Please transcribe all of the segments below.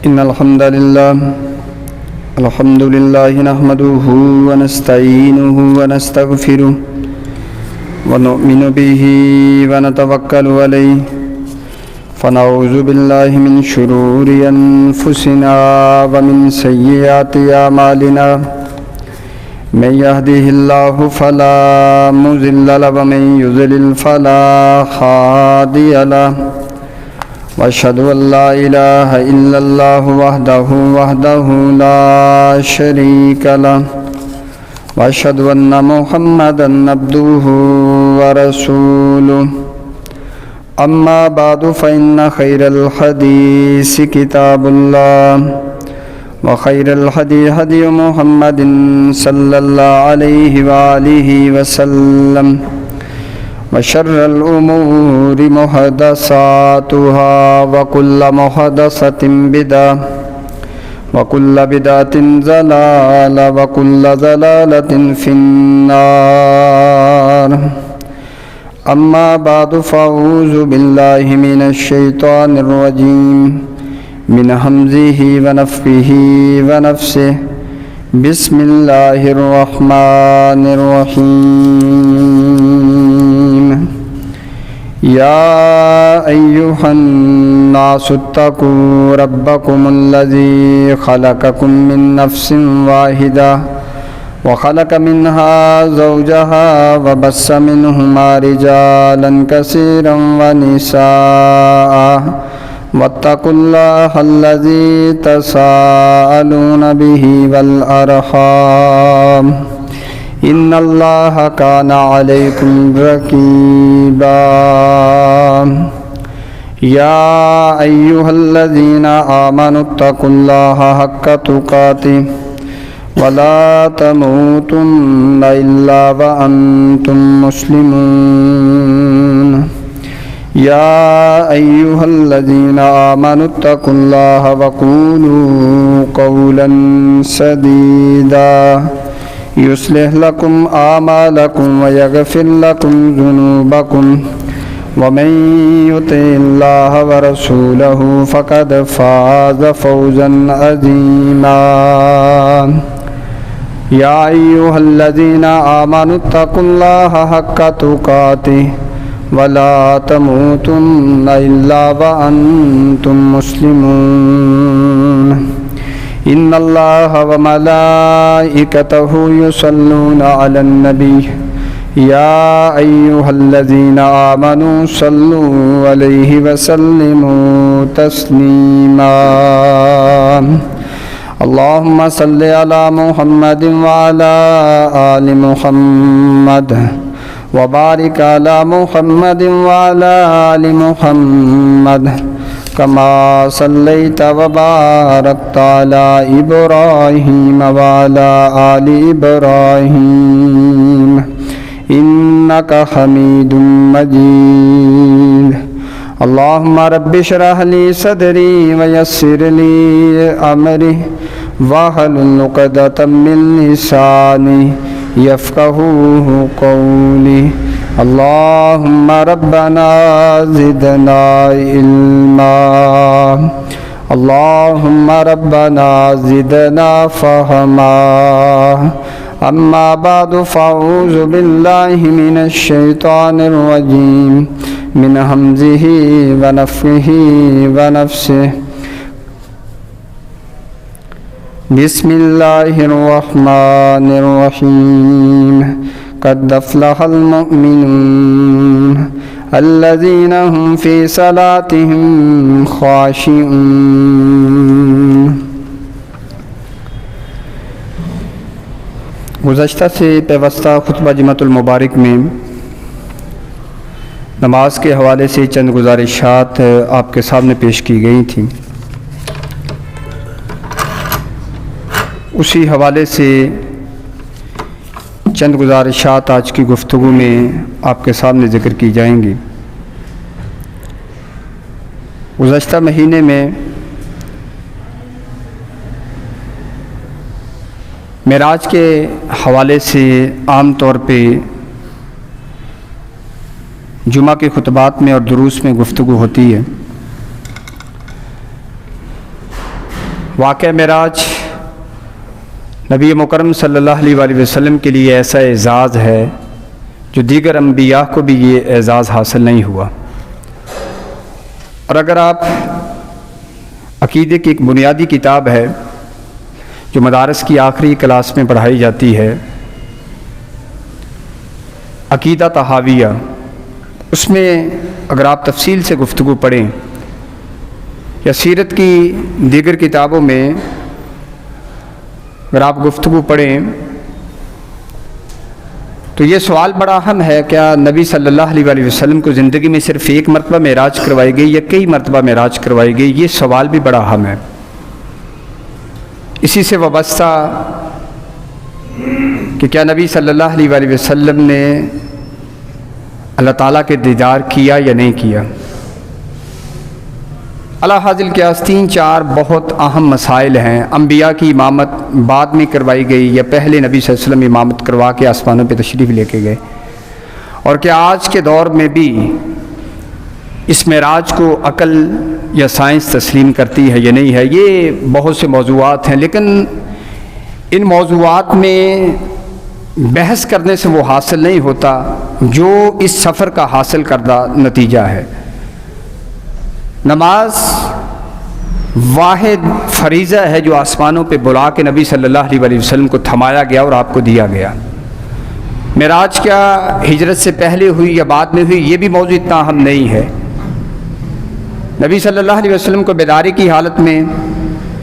إن الحمد لله نحمده ونستعينه ونستغفره ونؤمن به ونتوكل عليه فنعوذ بالله من شرور أنفسنا ومن سيئات أعمالنا من يهده الله فلا مضل له ومن يضلل فلا هادي له وأشهد أن لا إله إلا الله وحده لا شريك له وأشهد أن محمدا عبده ورسوله أما بعد فإن خير الحديث كتاب الله وخير الهدي هدي محمد صلى الله عليه وآله وسلم وشر الأمور محدثاتها وكل محدثة بدعة وكل بدعة ضلالة وكل ضلالة في النار أما بعد فأعوذ بالله من الشيطان الرجيم من همزه ونفخه ونفسه بسم الله الرحمن الرحيم يا أيها الناس اتقوا ربكم الذي خلقكم من نفس واحدة وخلق منها زوجها وبث منهما رجالا كثيرا ونساء واتقوا الله الذي تساءلون به والأرحام إن الله كان عليكم رقيبا يا أيها الذين آمنوا اتقوا الله حق تقاته ولا تموتن إلا وأنتم مسلمون يا أيها الذين آمنوا اتقوا الله وقولوا قولا سديدا يصلح لكم أعمالكم ويغفر لكم ذنوبكم ومن يطع الله ورسوله فقد فاز فوزا عظيما يا أيها الذين آمنوا اتقوا الله حق تقاته ولا تموتن إلا وأنتم مسلمون إن الله وملائكته يصلون على النبي يا أيها الذين آمنوا صلوا عليه وسلموا تسليما اللهم صل على محمد وعلى آل محمد وبارك على محمد وعلى آل محمد كما صليت وباركت على إبراهيم وعلى آل إبراهيم إنك حميد مجيد اللهم رب اشرح لي صدري ويسر لي أمري واحلل عقدة من لساني يفقهوا قولي اللهم ربنا زدنا علما اللهم ربنا زدنا فهما أما بعد فأعوذ بالله من الشيطان الرجيم من همزه ونفخه ونفسه بسم الله الرحمن الرحيم قد أفلح المؤمنون الذين هم في صلاتهم خاشعون گزشتہ سے پیوستہ خطبہ جمعۃ المبارک میں نماز کے حوالے سے چند گزارشات آپ کے سامنے پیش کی گئی تھیں. اسی حوالے سے چند گزارشات آج کی گفتگو میں آپ کے سامنے ذکر کی جائیں گی. گزشتہ مہینے میں معراج کے حوالے سے عام طور پہ جمعہ کے خطبات میں اور دروس میں گفتگو ہوتی ہے. واقعہ معراج نبی مکرم صلی اللہ علیہ وآلہ وسلم کے لیے ایسا اعزاز ہے جو دیگر انبیاء کو بھی یہ اعزاز حاصل نہیں ہوا۔ اور اگر آپ عقیدے کی ایک بنیادی کتاب ہے جو مدارس کی آخری کلاس میں پڑھائی جاتی ہے، عقیدہ طحاویہ، اس میں اگر آپ تفصیل سے گفتگو پڑھیں یا سیرت کی دیگر کتابوں میں اگر آپ گفتگو پڑھیں تو یہ سوال بڑا اہم ہے، کیا نبی صلی اللہ علیہ وآلہ وسلم کو زندگی میں صرف ایک مرتبہ معراج کروائی گئی یا کئی مرتبہ معراج کروائی گئی؟ یہ سوال بھی بڑا اہم ہے۔ اسی سے وابستہ کہ کیا نبی صلی اللہ علیہ وآلہ وسلم نے اللہ تعالیٰ کے دیدار کیا یا نہیں کیا؟ اللہ حاضل کے آس 3-4 بہت اہم مسائل ہیں۔ انبیاء کی امامت بعد میں کروائی گئی یا پہلے نبی صلی اللہ علیہ وسلم امامت کروا کے آسمانوں پہ تشریف لے کے گئے؟ اور کیا آج کے دور میں بھی اس معراج کو عقل یا سائنس تسلیم کرتی ہے یا نہیں ہے؟ یہ بہت سے موضوعات ہیں، لیکن ان موضوعات میں بحث کرنے سے وہ حاصل نہیں ہوتا جو اس سفر کا حاصل کردہ نتیجہ ہے۔ نماز واحد فریضہ ہے جو آسمانوں پہ بلا کے نبی صلی اللہ علیہ وآلہ وسلم کو تھمایا گیا اور آپ کو دیا گیا۔ معراج کیا ہجرت سے پہلے ہوئی یا بعد میں ہوئی، یہ بھی موضوع اتنا اہم نہیں ہے۔ نبی صلی اللہ علیہ وسلم کو بیداری کی حالت میں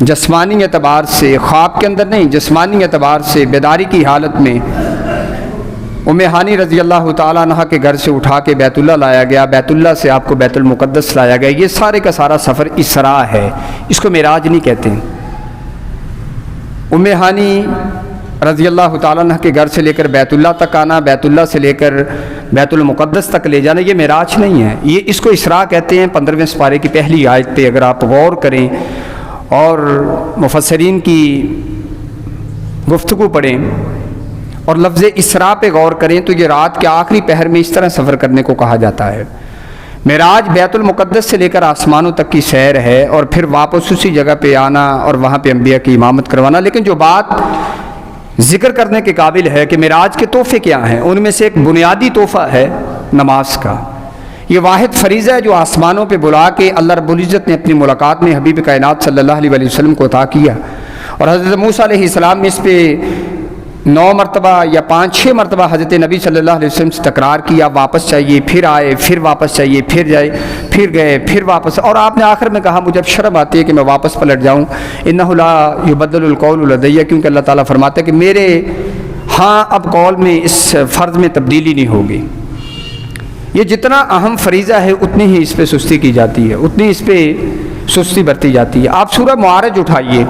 جسمانی اعتبار سے، خواب کے اندر نہیں، جسمانی اعتبار سے بیداری کی حالت میں ام ہانی رضی اللہ تعالیٰ عنہ کے گھر سے اٹھا کے بیت اللہ لایا گیا، بیت اللہ سے آپ کو بیت المقدس لایا گیا۔ یہ سارے کا سارا سفر اسراء ہے، اس کو معراج نہیں کہتے۔ ام ہانی رضی اللہ تعالیٰ عنہ کے گھر سے لے کر بیت اللہ تک آنا، بیت اللہ سے لے کر بیت المقدس تک لے جانا، یہ معراج نہیں ہے، یہ اس کو اسراء کہتے ہیں۔ 15ویں سپارے کی پہلی آیت پہ اگر آپ غور کریں اور مفسرین کی گفتگو پڑھیں اور لفظ اسراء پہ غور کریں تو یہ رات کے آخری پہر میں اس طرح سفر کرنے کو کہا جاتا ہے۔ معراج بیت المقدس سے لے کر آسمانوں تک کی سیر ہے اور پھر واپس اسی جگہ پہ آنا اور وہاں پہ انبیاء کی امامت کروانا۔ لیکن جو بات ذکر کرنے کے قابل ہے کہ معراج کے تحفے کیا ہیں، ان میں سے ایک بنیادی تحفہ ہے نماز کا۔ یہ واحد فریضہ ہے جو آسمانوں پہ بلا کے اللہ رب العزت نے اپنی ملاقات میں حبیب کائنات صلی اللہ علیہ وآلہ وسلم کو عطا کیا، اور حضرت موسیٰ علیہ السلام نے اس پہ 9 مرتبہ یا 5-6 مرتبہ حضرت نبی صلی اللہ علیہ وسلم سے تکرار کیا، واپس چاہیے، پھر آئے، پھر واپس چاہیے، پھر جائے، پھر گئے، پھر واپس، اور آپ نے آخر میں کہا مجھے اب شرم آتی ہے کہ میں واپس پلٹ جاؤں، انہ لا یبدل القول لدی، کیونکہ اللہ تعالیٰ فرماتا ہے کہ میرے ہاں اب قول میں اس فرض میں تبدیلی نہیں ہوگی۔ یہ جتنا اہم فریضہ ہے اتنی ہی اس پہ سستی کی جاتی ہے، اتنی اس پہ سستی برتی جاتی ہے۔ آپ سورہ معارج اٹھائیے،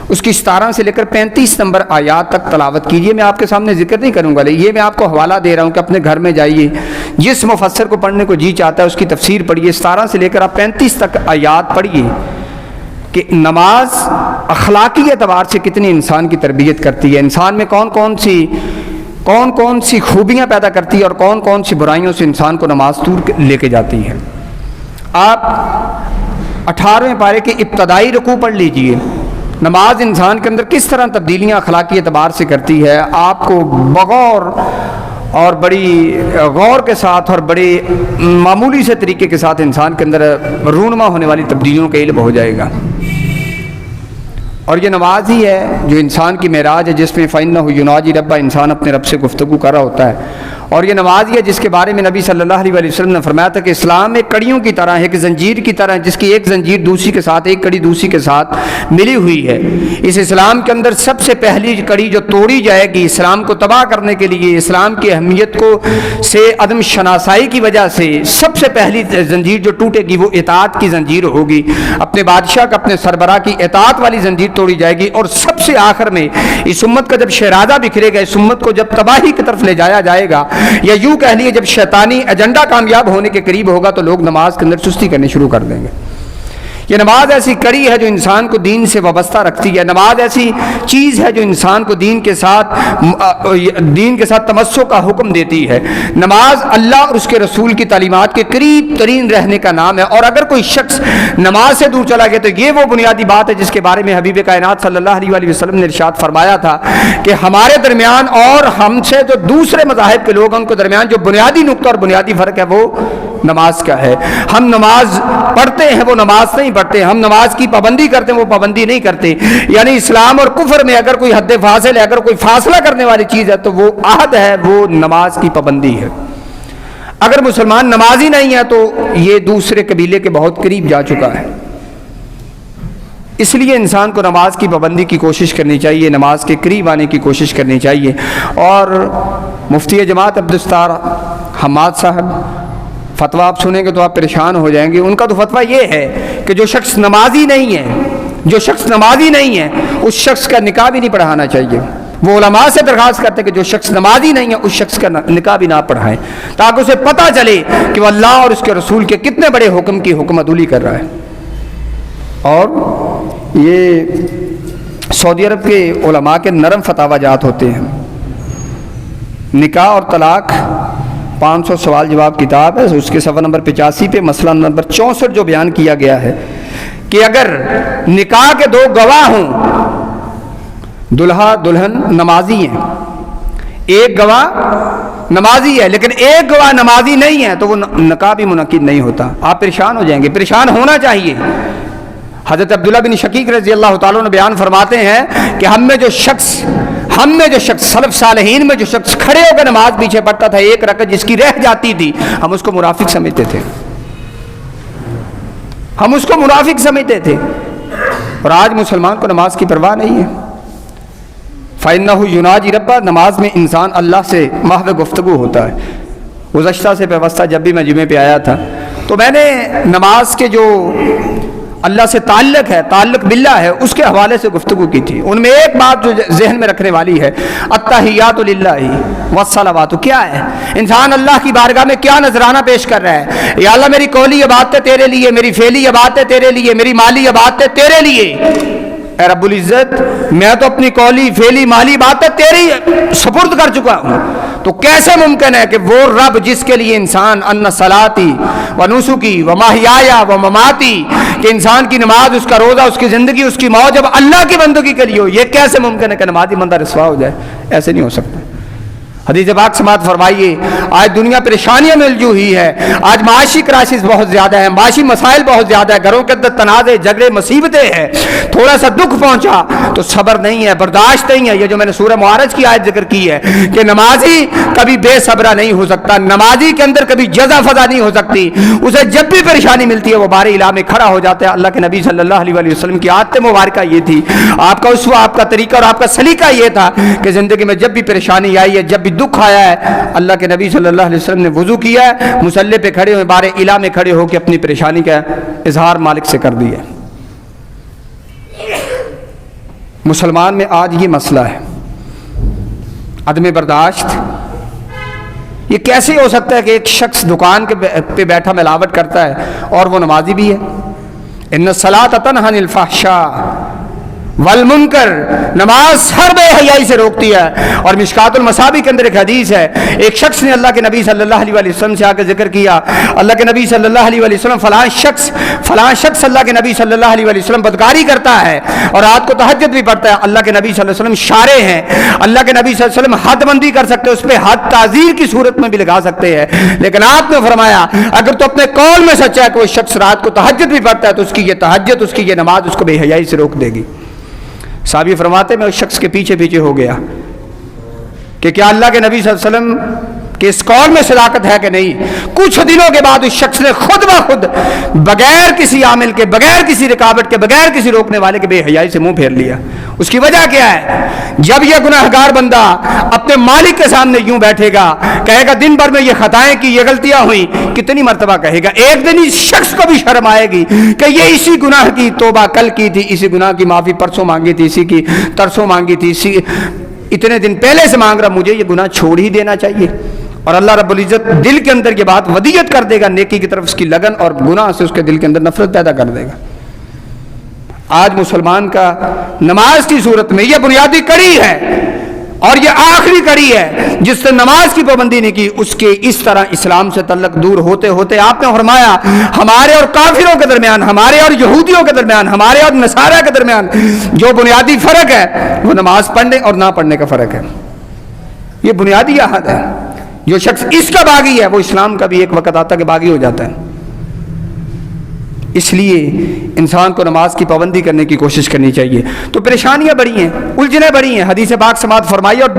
اس کی 17 سے لے کر 35 نمبر آیات تک تلاوت کیجئے۔ میں آپ کے سامنے ذکر نہیں کروں گا، یہ میں آپ کو حوالہ دے رہا ہوں کہ اپنے گھر میں جائیے، جس مفسر کو پڑھنے کو جی چاہتا ہے اس کی تفسیر پڑھیے، 17 سے لے کر آپ 35 تک آیات پڑھیے کہ نماز اخلاقی اعتبار سے کتنی انسان کی تربیت کرتی ہے، انسان میں کون کون سی خوبیاں پیدا کرتی ہے اور کون کون سی برائیوں سے انسان کو نماز دور لے کے جاتی ہے۔ آپ 18ویں پارے کے ابتدائی رکوع پڑھ لیجئے، نماز انسان کے اندر کس طرح تبدیلیاں اخلاقی اعتبار سے کرتی ہے، آپ کو بغور اور بڑی غور کے ساتھ اور بڑے معمولی سے طریقے کے ساتھ انسان کے اندر رونما ہونے والی تبدیلیوں کا علم ہو جائے گا۔ اور یہ نماز ہی ہے جو انسان کی معراج ہے، جس میں فَإِنَّهُ يُنَاجِي رَبَّهُ، انسان اپنے رب سے گفتگو کر رہا ہوتا ہے۔ اور یہ نماز ہی ہے جس کے بارے میں نبی صلی اللہ علیہ وسلم نے فرمایا تھا کہ اسلام ایک کڑیوں کی طرح ہے، ایک زنجیر کی طرح ہے، جس کی ایک زنجیر دوسری کے ساتھ، ایک کڑی دوسری کے ساتھ ملی ہوئی ہے۔ اس اسلام کے اندر سب سے پہلی کڑی جو توڑی جائے گی اسلام کو تباہ کرنے کے لیے، اسلام کی اہمیت کو سے عدم شناسائی کی وجہ سے سب سے پہلی زنجیر جو ٹوٹے گی وہ اطاعت کی زنجیر ہوگی، اپنے بادشاہ کا، اپنے سربراہ کی اطاعت والی زنجیر توڑی جائے گی۔ اور سب سے آخر میں اس امت کا جب شیرازہ بکھرے گا، اس امت کو جب تباہی کی طرف لے جایا جائے گا، یا یوں کہہ لیے جب شیطانی ایجنڈا کامیاب ہونے کے قریب ہوگا، تو لوگ نماز کے اندر سستی کرنے شروع کر دیں گے۔ یہ نماز ایسی کڑی ہے جو انسان کو دین سے وابستہ رکھتی ہے، نماز ایسی چیز ہے جو انسان کو دین کے ساتھ تمسک کا حکم دیتی ہے۔ نماز اللہ اور اس کے رسول کی تعلیمات کے قریب ترین رہنے کا نام ہے، اور اگر کوئی شخص نماز سے دور چلا گیا تو یہ وہ بنیادی بات ہے جس کے بارے میں حبیب کائنات صلی اللہ علیہ وسلم نے ارشاد فرمایا تھا کہ ہمارے درمیان اور ہم سے جو دوسرے مذاہب کے لوگ ہیں ان کے درمیان جو بنیادی نقطہ اور بنیادی فرق ہے وہ نماز کا ہے۔ ہم نماز پڑھتے ہیں، وہ نماز نہیں پڑھتے، ہم نماز کی پابندی کرتے ہیں، وہ پابندی نہیں کرتے۔ یعنی اسلام اور کفر میں اگر کوئی حد فاصل ہے، اگر کوئی فاصلہ کرنے والی چیز ہے تو وہ عہد ہے، وہ نماز کی پابندی ہے۔ اگر مسلمان نمازی نہیں ہے تو یہ دوسرے قبیلے کے بہت قریب جا چکا ہے۔ اس لیے انسان کو نماز کی پابندی کی کوشش کرنی چاہیے، نماز کے قریب آنے کی کوشش کرنی چاہیے۔ اور مفتی جماعت عبدالستار حماد صاحب فتویٰ آپ سنیں گے تو آپ پریشان ہو جائیں گے۔ ان کا تو فتویٰ یہ ہے کہ جو شخص نمازی نہیں ہے اس شخص کا نکاح بھی نہیں پڑھانا چاہیے۔ وہ علماء سے درخواست کرتے ہیں کہ جو شخص نمازی نہیں ہے اس شخص کا نکاح بھی نہ پڑھائیں، تاکہ اسے پتہ چلے کہ وہ اللہ اور اس کے رسول کے کتنے بڑے حکم کی حکم عدولی کر رہا ہے۔ اور یہ سعودی عرب کے علماء کے نرم فتاوی جات ہوتے ہیں۔ نکاح اور طلاق 500 سوال جواب کتاب ہے، اس کے صفحہ نمبر 85 پہ مسئلہ نمبر 64 جو بیان کیا گیا ہے کہ اگر نکاح کے 2 گواہ ہوں، دلہا دلہن نمازی ہیں، ایک گواہ نمازی ہے لیکن ایک گواہ نمازی نہیں ہے تو وہ نکاح بھی منعقد نہیں ہوتا۔ آپ پریشان ہو جائیں گے، پریشان ہونا چاہیے۔ حضرت عبداللہ بن شقیق رضی اللہ تعالیٰ نے بیان فرماتے ہیں کہ ہم میں جو شخص سلف صالحین میں جو شخص کھڑے ہو کر نماز پیچھے پڑھتا تھا، ایک رکعت جس کی رہ جاتی تھی، ہم اس کو منافق سمجھتے تھے۔ اور آج مسلمان کو نماز کی پرواہ نہیں ہے۔ فَإِنَّهُ يُنَاجِي رَبَّهُ، نماز میں انسان اللہ سے محو گفتگو ہوتا ہے۔ گزشتہ سے پیوستہ جب بھی میں جمعے پہ آیا تھا تو میں نے نماز کے جو اللہ سے تعلق باللہ ہے اس کے حوالے سے گفتگو کی تھی۔ ان میں ایک بات جو ذہن میں رکھنے والی ہے، التحیات للہ والصلوات، کیا ہے انسان اللہ کی بارگاہ میں کیا نذرانہ پیش کر رہا ہے؟ یا اللہ میری قولی عبادت تیرے لیے، میری فعلی عبادت تیرے لیے، میری مالی عبادت تیرے لیے۔ اے رب العزت، میں تو اپنی قولی فعلی مالی عبادت تیری سپرد کر چکا ہوں، تو کیسے ممکن ہے کہ وہ رب جس کے لیے انسان ان صلاتی و نسکی و محیایا و مماتی، کہ انسان کی نماز، اس کا روزہ، اس کی زندگی، اس کی موت جب اللہ کی بندگی کے لیے ہو، یہ کیسے ممکن ہے کہ نمازی بندہ رسوا ہو جائے؟ ایسے نہیں ہو سکتا۔ حدیث پاک سماعت فرمائیے، آج دنیا پریشانیاں میں الجھی ہوئی ہے، آج معاشی کرائسس بہت زیادہ ہے، معاشی مسائل بہت زیادہ ہے، گھروں کے اندر تنازع، جھگڑے، مصیبتیں ہیں، تھوڑا سا دکھ پہنچا تو صبر نہیں ہے، برداشت نہیں ہے۔ یہ جو میں نے سورہ معارج کی آیت ذکر کی ہے کہ نمازی کبھی بے صبرہ نہیں ہو سکتا، نمازی کے اندر کبھی جزا فضا نہیں ہو سکتی، اسے جب بھی پریشانی ملتی ہے وہ بار الہ میں کھڑا ہو جاتا ہے۔ اللہ کے نبی صلی اللہ علیہ وسلم کی عادت مبارکہ یہ تھی، آپ کا اسوہ، آپ کا طریقہ اور آپ کا سلیقہ یہ تھا کہ زندگی میں جب بھی پریشانی آئی ہے، جب بھی دکھ آیا ہے، اللہ کے نبی صلی اللہ علیہ وسلم نے وضو کیا ہے، مصلی پہ کھڑے ہوئے بار الہ میں کھڑے ہو کے اپنی پریشانی کا اظہار مالک سے کر دیا۔ مسلمان میں آج یہ مسئلہ ہے، عدم برداشت۔ یہ کیسے ہو سکتا ہے کہ ایک شخص دکان پہ بیٹھا ملاوٹ کرتا ہے اور وہ نمازی بھی ہے؟ ان الصلاۃ تنہی عن الفحشاء والمنکر، نماز ہر بے حیائی سے روکتی ہے۔ اور مشکات المصابیح کے اندر ایک حدیث ہے، ایک شخص نے اللہ کے نبی صلی اللہ علیہ وسلم سے آ کے ذکر کیا، اللہ کے نبی صلی اللہ علیہ وسلم فلاں شخص اللہ کے نبی صلی اللہ علیہ وسلم بدکاری کرتا ہے اور رات کو تہجد بھی پڑھتا ہے۔ اللہ کے نبی صلی اللہ علیہ وسلم شارع ہیں، اللہ کے نبی صلی اللہ علیہ وسلم حد بندی کر سکتے، اس پہ حد تعزیر کی صورت میں بھی لگا سکتے ہیں، لیکن آپ نے فرمایا اگر تو اپنے قول میں سچا ہے کہ وہ شخص رات کو تہجد بھی پڑھتا ہے تو اس کی یہ تہجد، اس کی یہ نماز اس کو بے حیائی سے روک دے گی۔ صحابی فرماتے میں اس شخص کے پیچھے ہو گیا کہ کیا اللہ کے نبی صلی اللہ علیہ وسلم کہ اس قول میں صداقت ہے کہ نہیں؟ کچھ دنوں کے بعد اس شخص نے خود بخود بغیر کسی عامل کے، بغیر کسی رکاوٹ کے، بغیر کسی روکنے والے کے بے حیائی سے منہ پھیر لیا۔ اس کی وجہ کیا ہے؟ جب یہ گناہگار بندہ اپنے مالک کے سامنے یوں بیٹھے گا، کہے گا دن بھر میں یہ خطائیں کی، یہ غلطیاں ہوئیں، کتنی مرتبہ کہے گا؟ ایک دن اس شخص کو بھی شرم آئے گی کہ یہ اسی گناہ کی توبہ کل کی تھی، اسی گناہ کی معافی پرسوں مانگی تھی، اسی کی ترسوں مانگی تھی، اسی اتنے دن پہلے سے مانگ رہا، مجھے یہ گناہ چھوڑ ہی دینا چاہیے۔ اور اللہ رب العزت دل کے اندر یہ بات ودیت کر دے گا نیکی کی طرف اس کی لگن، اور گناہ سے اس کے دل کے اندر نفرت پیدا کر دے گا۔ آج مسلمان کا نماز کی صورت میں یہ بنیادی کڑی ہے اور یہ آخری کڑی ہے، جس نے نماز کی پابندی نہیں کی اس کے اس طرح اسلام سے تعلق دور ہوتے ہوتے آپ نے فرمایا ہمارے اور کافروں کے درمیان، ہمارے اور یہودیوں کے درمیان، ہمارے اور نصارہ کے درمیان جو بنیادی فرق ہے وہ نماز پڑھنے اور نہ پڑھنے کا فرق ہے۔ یہ بنیادی احد ہے۔ جو شخص اس کا باغی ہے وہ اسلام کا بھی ایک وقت آتا کہ باغی ہو جاتا ہے۔ اس لیے انسان کو نماز کی پابندی کرنے کی کوشش کرنی چاہیے۔ تو پریشانیاں بڑی ہیں، الجھنیں بڑی ہیں، حدیث پاک سماعت فرمائی اور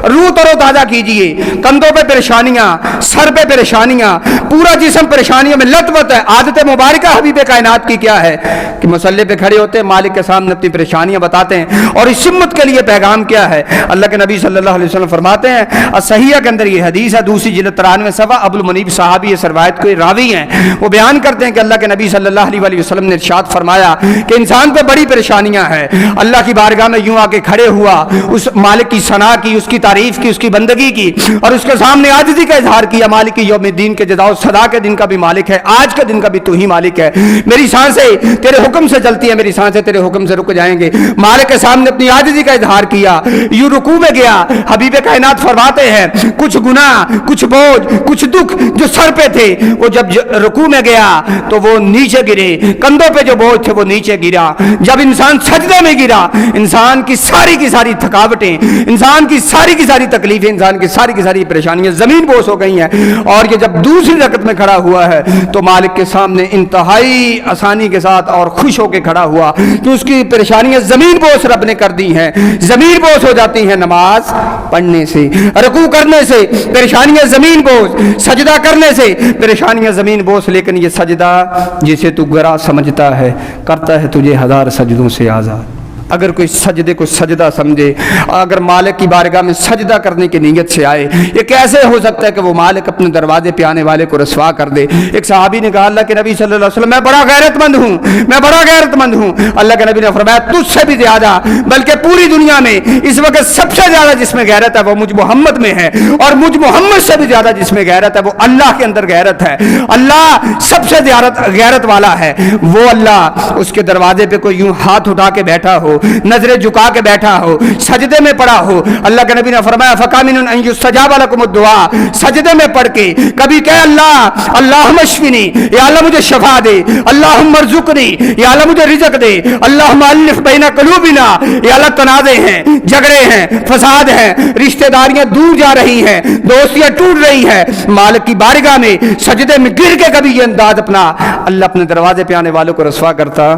روح تر و تازہ کیجیے۔ کندھوں پہ پریشانیاں، سر پہ پریشانیاں، پورا جسم پریشانیوں میں لت پت ہے۔ عادت مبارکہ حبیب کائنات کی کیا ہے کہ مصلی پہ کھڑے ہوتے ہیں، مالک کے سامنے اپنی پریشانیاں بتاتے ہیں، اور اس امت کے لیے پیغام کیا ہے؟ اللہ کے نبی صلی اللہ علیہ وسلم فرماتے ہیں، الصحیحہ کے اندر یہ حدیث ہے، دوسری جلد 93 صفحہ، ابو المنیب صحابی اس روایت کو راوی ہیں، وہ بیان کرتے ہیں کہ اللہ کے نبی صلی اللہ علیہ وسلم نے ارشاد فرمایا کہ انسان پہ بڑی پریشانیاں ہیں۔ اللہ کی بارگاہ میں یوں آ کے کھڑے ہوا، اس مالک کی ثنا کی، اس کی تعریف کی، اس کی بندگی کی، اور اس کے سامنے عاجزی کا اظہار کیا۔ مالک یوم الدین کے جزا و سزا کے دن کا بھی مالک ہے، آج کے دن کا بھی تو ہی مالک ہے، میری سانسیں تیرے حکم سے چلتی ہیں، میری سانسیں تیرے حکم سے رک جائیں گے۔ مالک کے سامنے اپنی عاجزی کا اظہار کیا، یوں رکوع میں گیا۔ حبیب کائنات فرماتے ہیں کچھ گناہ، کچھ بوجھ، کچھ دکھ جو سر پہ تھے وہ جب رکوع میں گیا تو وہ نیچے گرے، کندھوں پہ جو بوجھ تھے وہ نیچے گرا۔ جب انسان سجدے میں گرا، انسان کی ساری تھکاوٹیں، انسان کی ساری تکلیفیں، انسان کی ساری پریشانیاں زمین بوس ہو گئی ہیں۔ اور یہ جب دوسری رکعت میں کھڑا ہوا ہے تو مالک کے سامنے انتہائی آسانی کے ساتھ اور خوش ہو کے کھڑا ہوا کہ اس کی پریشانیاں زمین بوس رب نے کر دی ہیں، زمین بوس ہو جاتی ہیں نماز پڑھنے سے، رکوع کرنے سے پریشانیاں زمین بوس، سجدہ کرنے سے پریشانیاں زمین بوس۔ لیکن یہ سجدہ جسے تو گرا سمجھتا ہے کرتا ہے تجھے ہزار سجدوں سے آزاد۔ اگر کوئی سجدے کو سجدہ سمجھے، اگر مالک کی بارگاہ میں سجدہ کرنے کی نیت سے آئے، یہ کیسے ہو سکتا ہے کہ وہ مالک اپنے دروازے پہ آنے والے کو رسوا کر دے؟ ایک صحابی نے کہا اللہ کے نبی صلی اللہ علیہ وسلم میں بڑا غیرت مند ہوں، میں بڑا غیرت مند ہوں۔ اللہ کے نبی نے فرمایا تجھ سے بھی زیادہ، بلکہ پوری دنیا میں اس وقت سب سے زیادہ جس میں غیرت ہے وہ مجھ محمد میں ہے، اور مجھ محمد سے بھی زیادہ جس میں غیرت ہے وہ اللہ کے اندر غیرت ہے۔ اللہ سب سے زیادہ غیرت والا ہے، وہ اللہ اس کے دروازے پہ کوئی یوں ہاتھ اٹھا کے بیٹھا ہو، نظریں جھکا کے بیٹھا ہو، سجدے میں پڑا ہو، اللہ کے نبی نے فرمایا فَقَامِنٌ أَن يُسْتَجَابَ لَكُمُ الدُّعَاء، سجدے میں پڑھ کے کبھی کہے اللہ اللہم اشفنی، یا اللہ مجھے شفا دے، اللہم ارزقنی، یا اللہ مجھے رزق دے، اللہم الف بین قلوبنا، یا اللہ تنازع ہیں، جھگڑے ہیں، فساد ہیں، رشتہ داریاں دور جا رہی ہیں، دوستیاں ٹوٹ رہی ہیں، مالک کی بارگاہ میں سجدے میں گر کے کبھی یہ انداز اپنا اللہ اپنے دروازے پہ آنے والوں کو رسوا کرتا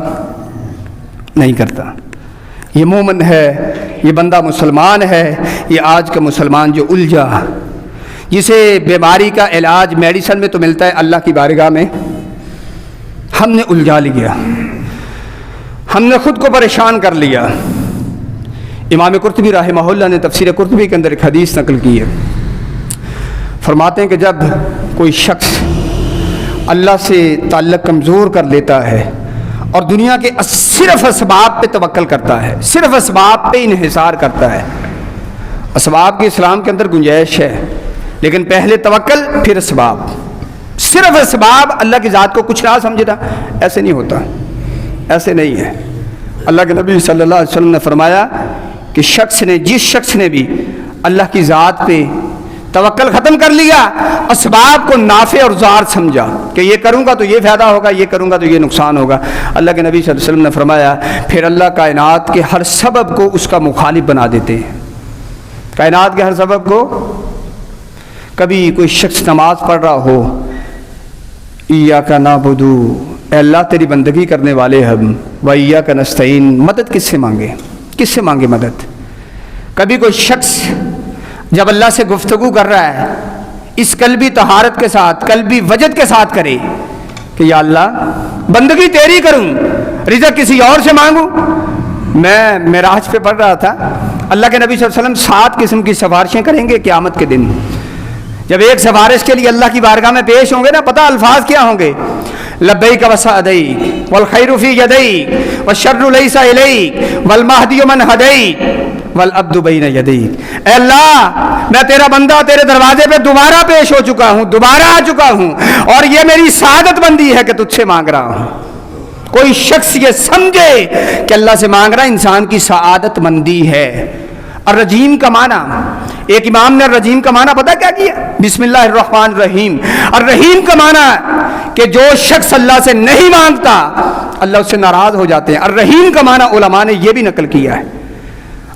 نہیں کرتا۔ یہ مومن ہے، یہ بندہ مسلمان ہے۔ یہ آج کا مسلمان جو الجھا، جسے بیماری کا علاج میڈیسن میں تو ملتا ہے، اللہ کی بارگاہ میں ہم نے الجھا لیا، ہم نے خود کو پریشان کر لیا۔ امام قرطبی رحمہ اللہ نے تفسیر قرطبی کے اندر ایک حدیث نقل کی ہے، فرماتے ہیں کہ جب کوئی شخص اللہ سے تعلق کمزور کر لیتا ہے اور دنیا کے صرف اسباب پہ توکل کرتا ہے، صرف اسباب پہ انحصار کرتا ہے۔ اسباب کی اسلام کے اندر گنجائش ہے، لیکن پہلے توکل پھر اسباب، صرف اسباب اللہ کی ذات کو کچھ نہ سمجھتا، ایسے نہیں ہوتا، ایسے نہیں ہے۔ اللہ کے نبی صلی اللہ علیہ وسلم نے فرمایا کہ جس شخص نے بھی اللہ کی ذات پہ توکل ختم کر لیا، اسباب کو نافع اور ضار سمجھا کہ یہ کروں گا تو یہ فائدہ ہوگا، یہ کروں گا تو یہ نقصان ہوگا، اللہ کے نبی صلی اللہ علیہ وسلم نے فرمایا پھر اللہ کائنات کے ہر سبب کو اس کا مخالف بنا دیتے ہیں۔ کائنات کے ہر سبب کو، کبھی کوئی شخص نماز پڑھ رہا ہو، ایاک نعبد، اے اللہ تیری بندگی کرنے والے ہم، و ایاک نستعین، مدد کس سے مانگے، کس سے مانگے مدد؟ کبھی کوئی شخص جب اللہ سے گفتگو کر رہا ہے اس قلبی طہارت کے ساتھ، قلبی وجد کے ساتھ کرے کہ یا اللہ بندگی تیری کروں، رزق کسی اور سے مانگوں۔ میں معراج پہ پڑھ رہا تھا، اللہ کے نبی صلی اللہ علیہ وسلم 7 قسم کی سفارشیں کریں گے قیامت کے دن۔ جب ایک سفارش کے لیے اللہ کی بارگاہ میں پیش ہوں گے نا، پتہ الفاظ کیا ہوں گے؟ لبیک وسعدیک والخیر فی یدیک والشر لیس الیک والمہدی من ہدیک والعبد بین یدیک۔ اے اللہ میں تیرا بندہ تیرے دروازے پہ دوبارہ پیش ہو چکا ہوں، دوبارہ آ چکا ہوں، اور یہ میری سعادت بندی ہے کہ تجھ سے مانگ رہا ہوں۔ کوئی شخص یہ سمجھے کہ اللہ سے مانگ رہا انسان کی سعادت مندی ہے۔ الرجیم کا معنی، ایک امام نے الرجیم کا معنی پتہ کیا کیا؟ بسم اللہ الرحمن الرحیم۔ الرحیم کا معنی کہ جو شخص اللہ سے نہیں مانگتا اللہ اس سے ناراض ہو جاتے ہیں۔ الرحیم کا معنی علماء نے یہ بھی نقل کیا ہے۔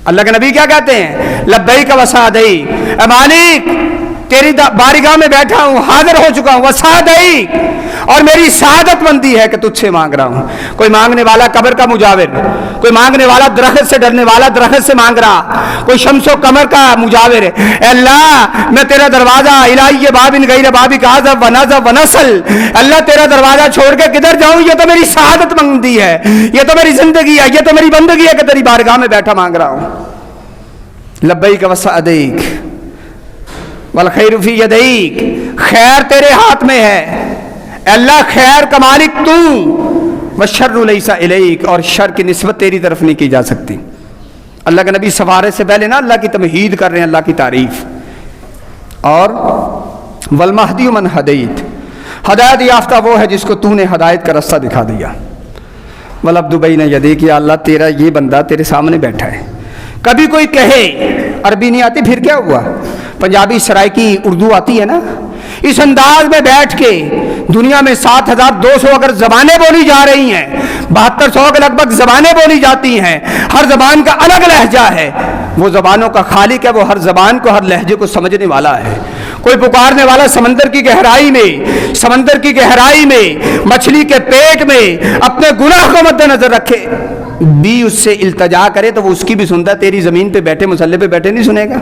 اللہ کے نبی کیا کہتے ہیں؟ لبیک و سعدیک، اے مالک تیری بارگاہ میں بیٹھا ہوں، حاضر ہو چکا ہوں، وسعدیک، اور میری سعادت مندی ہے کہ تجھ سے مانگ رہا ہوں۔ کوئی مانگنے والا قبر کا مجاور، کوئی مانگنے والا درخت سے ڈرنے والا درخت سے مانگ رہا، کوئی شمس و قمر کا مجاور ہے۔ اے اللہ میں تیرا دروازہ الہی باب غیر بابک عذب و نظب و نسل، اللہ تیرا دروازہ چھوڑ کے کدھر جاؤں؟ یہ تو میری سعادت مندی ہے، یہ تو میری زندگی ہے، یہ تو میری بندگی ہے کہ تیری بارگاہ میں بیٹھا مانگ رہا ہوں۔ لبیک و سعدیک والخیر فی یدیک، خیر تیرے ہاتھ میں ہے اللہ، خیر کا مالک تو، والشر لیس الیک، اور شر کی نسبت تیری طرف نہیں کی جا سکتی۔ اللہ کے نبی سوارے سے پہلے نا اللہ کی تمہید کر رہے ہیں، اللہ کی تعریف۔ اور والمہدی من ہدیت، ہدایت یافتہ وہ ہے جس کو تو نے ہدایت کا رستہ دکھا دیا۔ والعبد بین یدیک، یا اللہ تیرا یہ بندہ تیرے سامنے بیٹھا ہے۔ کبھی کوئی کہے عربی نہیں آتی پھر کیا ہوا، پنجابی سرائکی اردو آتی ہے نا، اس انداز میں بیٹھ کے دنیا میں 7200 اگر زبانیں بولی جا رہی ہیں، 7200 کے لگ بھگ زبانیں بولی جاتی ہیں، ہر زبان کا الگ لہجہ ہے، وہ زبانوں کا خالق ہے، وہ ہر زبان کو ہر لہجے کو سمجھنے والا ہے۔ کوئی پکارنے والا سمندر کی گہرائی میں، سمندر کی گہرائی میں، مچھلی کے پیٹ میں اپنے گناہ کو مد نظر رکھے بھی اس سے التجا کرے تو وہ اس کی بھی سنتا ہے، تیری زمین پہ بیٹھے مسلح پہ بیٹھے نہیں سنے گا۔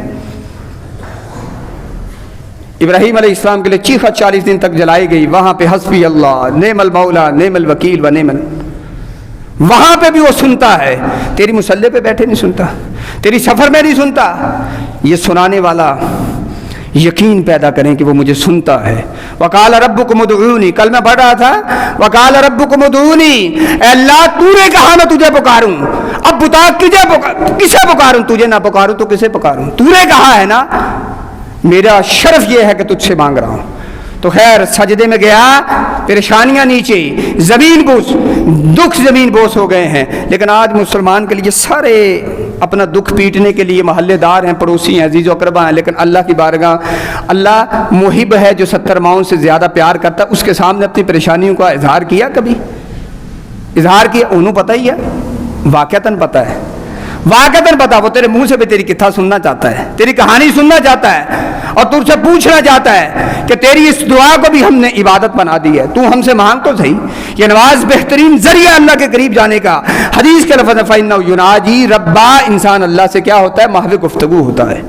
ابراہیم علیہ السلام کے لیے چیخا 40 دن تک جلائی گئی، وہاں پہ حسبی اللہ نعم المولا نعم الوکیل و نعم، وہاں پہ بھی وہ سنتا ہے، تیری مسلح پہ بیٹھے نہیں سنتا، تیری سفر میں نہیں سنتا۔ یہ سنانے والا یقین پیدا کریں کہ وہ مجھے سنتا ہے۔ وقال ربکم ادعونی، کل میں پڑھ رہا تھا وقال ربکم ادعونی، اے اللہ تو نے کہا میں تجھے پکاروں، اب بتا کسے پکاروں؟ تجھے نہ پکاروں تو کسے پکاروں؟ تو نے کہا ہے نا، میرا شرف یہ ہے کہ تجھ سے مانگ رہا ہوں۔ تو خیر سجدے میں گیا، پریشانیاں نیچے، زمین بوس، دکھ زمین بوس ہو گئے ہیں۔ لیکن آج مسلمان کے لیے سارے اپنا دکھ پیٹنے کے لیے محلے دار ہیں، پڑوسی ہیں، عزیز و اقربا ہیں، لیکن اللہ کی بارگاہ اللہ محب ہے جو 70 ماؤں سے زیادہ پیار کرتا ہے، اس کے سامنے اپنی پریشانیوں کا اظہار کیا؟ کبھی اظہار کیا؟ انہوں پتہ ہی ہے، واقعتاً پتہ ہے، واقعتاً پتہ، وہ تیرے منہ سے بھی تیری کتھا سننا چاہتا ہے، تیری کہانی سننا چاہتا ہے، اور تجھ سے پوچھنا چاہتا ہے کہ تیری اس دعا کو بھی ہم نے عبادت بنا دی ہے، تو ہم سے مانگ تو صحیح۔ یہ نماز بہترین ذریعہ اللہ کے قریب جانے کا۔ حدیث کے لفظ فَإِنَّهُ يُنَاجِي رَبَّهُ، انسان اللہ سے کیا ہوتا ہے؟ محو گفتگو ہوتا ہے۔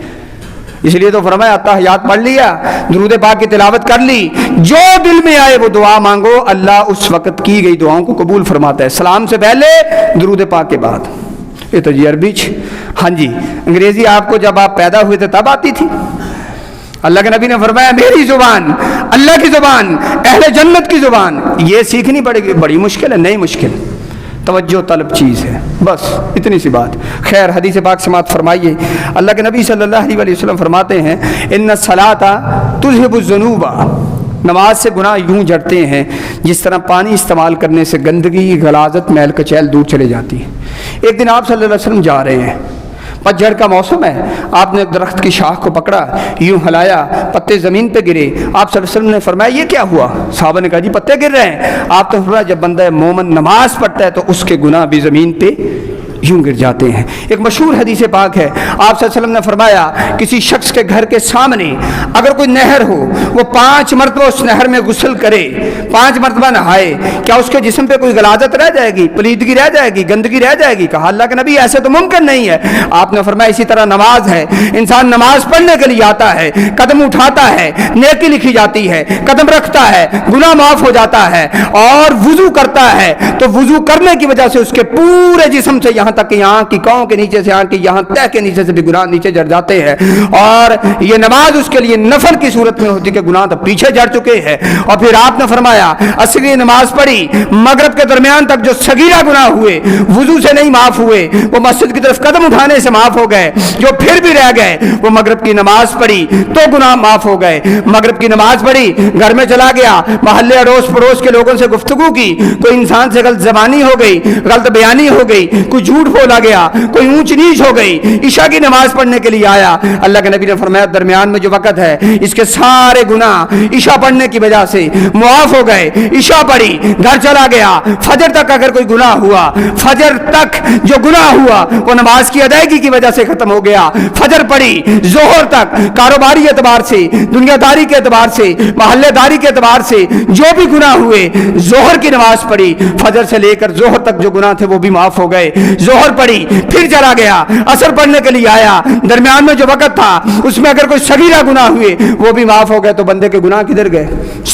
اس لیے تو فرمایا اتحیات پڑھ لیا، درود پاک کی تلاوت کر لی، جو دل میں آئے وہ دعا مانگو، اللہ اس وقت کی گئی دعاؤں کو قبول فرماتا ہے، سلام سے پہلے، درود پاک کے بعد۔ یہ تو جی عربی ہاں جی، انگریزی آپ کو جب آپ پیدا ہوئے تھے تب آتی تھی؟ اللہ کے نبی نے فرمایا میری زبان، اللہ کی زبان، اہل جنت کی زبان، یہ سیکھنی پڑے گی، بڑی مشکل ہے، نہیں مشکل، توجہ طلب چیز ہے، بس اتنی سی بات۔ خیر حدیث پاک سماعت فرمائیے، اللہ کے نبی صلی اللہ علیہ وسلم فرماتے ہیں ان الصلاۃ تذہب الذنوب، نماز سے گناہ یوں جڑتے ہیں جس طرح پانی استعمال کرنے سے گندگی، غلاظت، میل کچیل دور چلے جاتی ہے۔ ایک دن آپ صلی اللہ علیہ وسلم جا رہے ہیں، پتجھڑ کا موسم ہے، آپ نے درخت کی شاخ کو پکڑا، یوں ہلایا، پتے زمین پہ گرے، آپ صلی اللہ علیہ وسلم نے فرمایا یہ کیا ہوا؟ صحابہ نے کہا جی پتے گر رہے ہیں۔ آپ نے فرمایا جب بندہ مومن نماز پڑھتا ہے تو اس کے گناہ بھی زمین پہ یوں گر جاتے ہیں۔ ایک مشہور حدیث پاک ہے، آپ صلی اللہ علیہ وسلم نے فرمایا کسی شخص کے گھر کے سامنے اگر کوئی نہر ہو، وہ 5 مرتبہ اس نہر میں غسل کرے، 5 مرتبہ نہائے، کیا اس کے جسم پہ کوئی غلاظت رہ جائے گی، پلیدگی رہ جائے گی، گندگی رہ جائے گی؟ کہا اللہ کے نبی ایسے تو ممکن نہیں ہے۔ آپ نے فرمایا اسی طرح نماز ہے، انسان نماز پڑھنے کے لیے آتا ہے، قدم اٹھاتا ہے، نیکی لکھی جاتی ہے، قدم رکھتا ہے، گناہ معاف ہو جاتا ہے، اور وضو کرتا ہے تو وضو کرنے کی وجہ سے اس کے پورے جسم سے یہاں یہاں تک کہ آنکھ کی کاؤں کے نیچے سے آنکھ کی یہاں تہ کے نیچے سے بھی گناہ نیچے جڑ جاتے ہیں، اور یہ نماز اس کے لیے نفل کی صورت میں ہوتی کہ گناہ تو پیچھے جڑ چکے ہیں۔ اور پھر آپ نے فرمایا عصری نماز پڑھی، مغرب کے درمیان تک جو صغیرہ گناہ ہوئے وضو سے نہیں معاف ہوئے وہ مسجد کی طرف قدم اٹھانے سے معاف ہو گئے، جو پھر بھی رہ گئے وہ مغرب کی نماز پڑھی تو گناہ معاف ہو گئے۔ مغرب کی نماز پڑھی، گھر میں چلا گیا، محلے اڑوس پڑوس کے لوگوں سے گفتگو کی، کوئی انسان سے غلط زبانی ہو گئی، غلط بیانی ہو گئی، کوئی جھوٹ بولا گیا، کوئی اونچ نیچ ہو گئی، عشاء کی نماز پڑھنے کے لیے آیا، اللہ کے نبی نے فرمایا درمیان میں جو وقت ہے اس کے سارے گناہ عشاء پڑھنے کی وجہ سے معاف ہو گئے۔ عشاء پڑھی، گھر چلا گیا، فجر تک اگر کوئی گناہ ہوا، فجر تک جو گناہ ہوا وہ نماز کی ادائیگی کی وجہ سے ختم ہو گیا۔ فجر پڑھی، ظہر تک کاروباری اعتبار سے، دنیا داری کے اعتبار سے، محلے داری کے اعتبار سے جو بھی گناہ ہوئے، ظہر کی نماز پڑھی، فجر سے لے کر ظہر تک جو گناہ تھے وہ بھی معاف ہو گئے۔ ظہر پڑھی، پھر چلا گیا، عصر پڑھنے کے لیے آیا، درمیان میں جو وقت تھا اس میں اگر کوئی صغیرہ گناہ ہوئے وہ بھی معاف ہو گئے، تو بندے کے گناہ کدھر گئے؟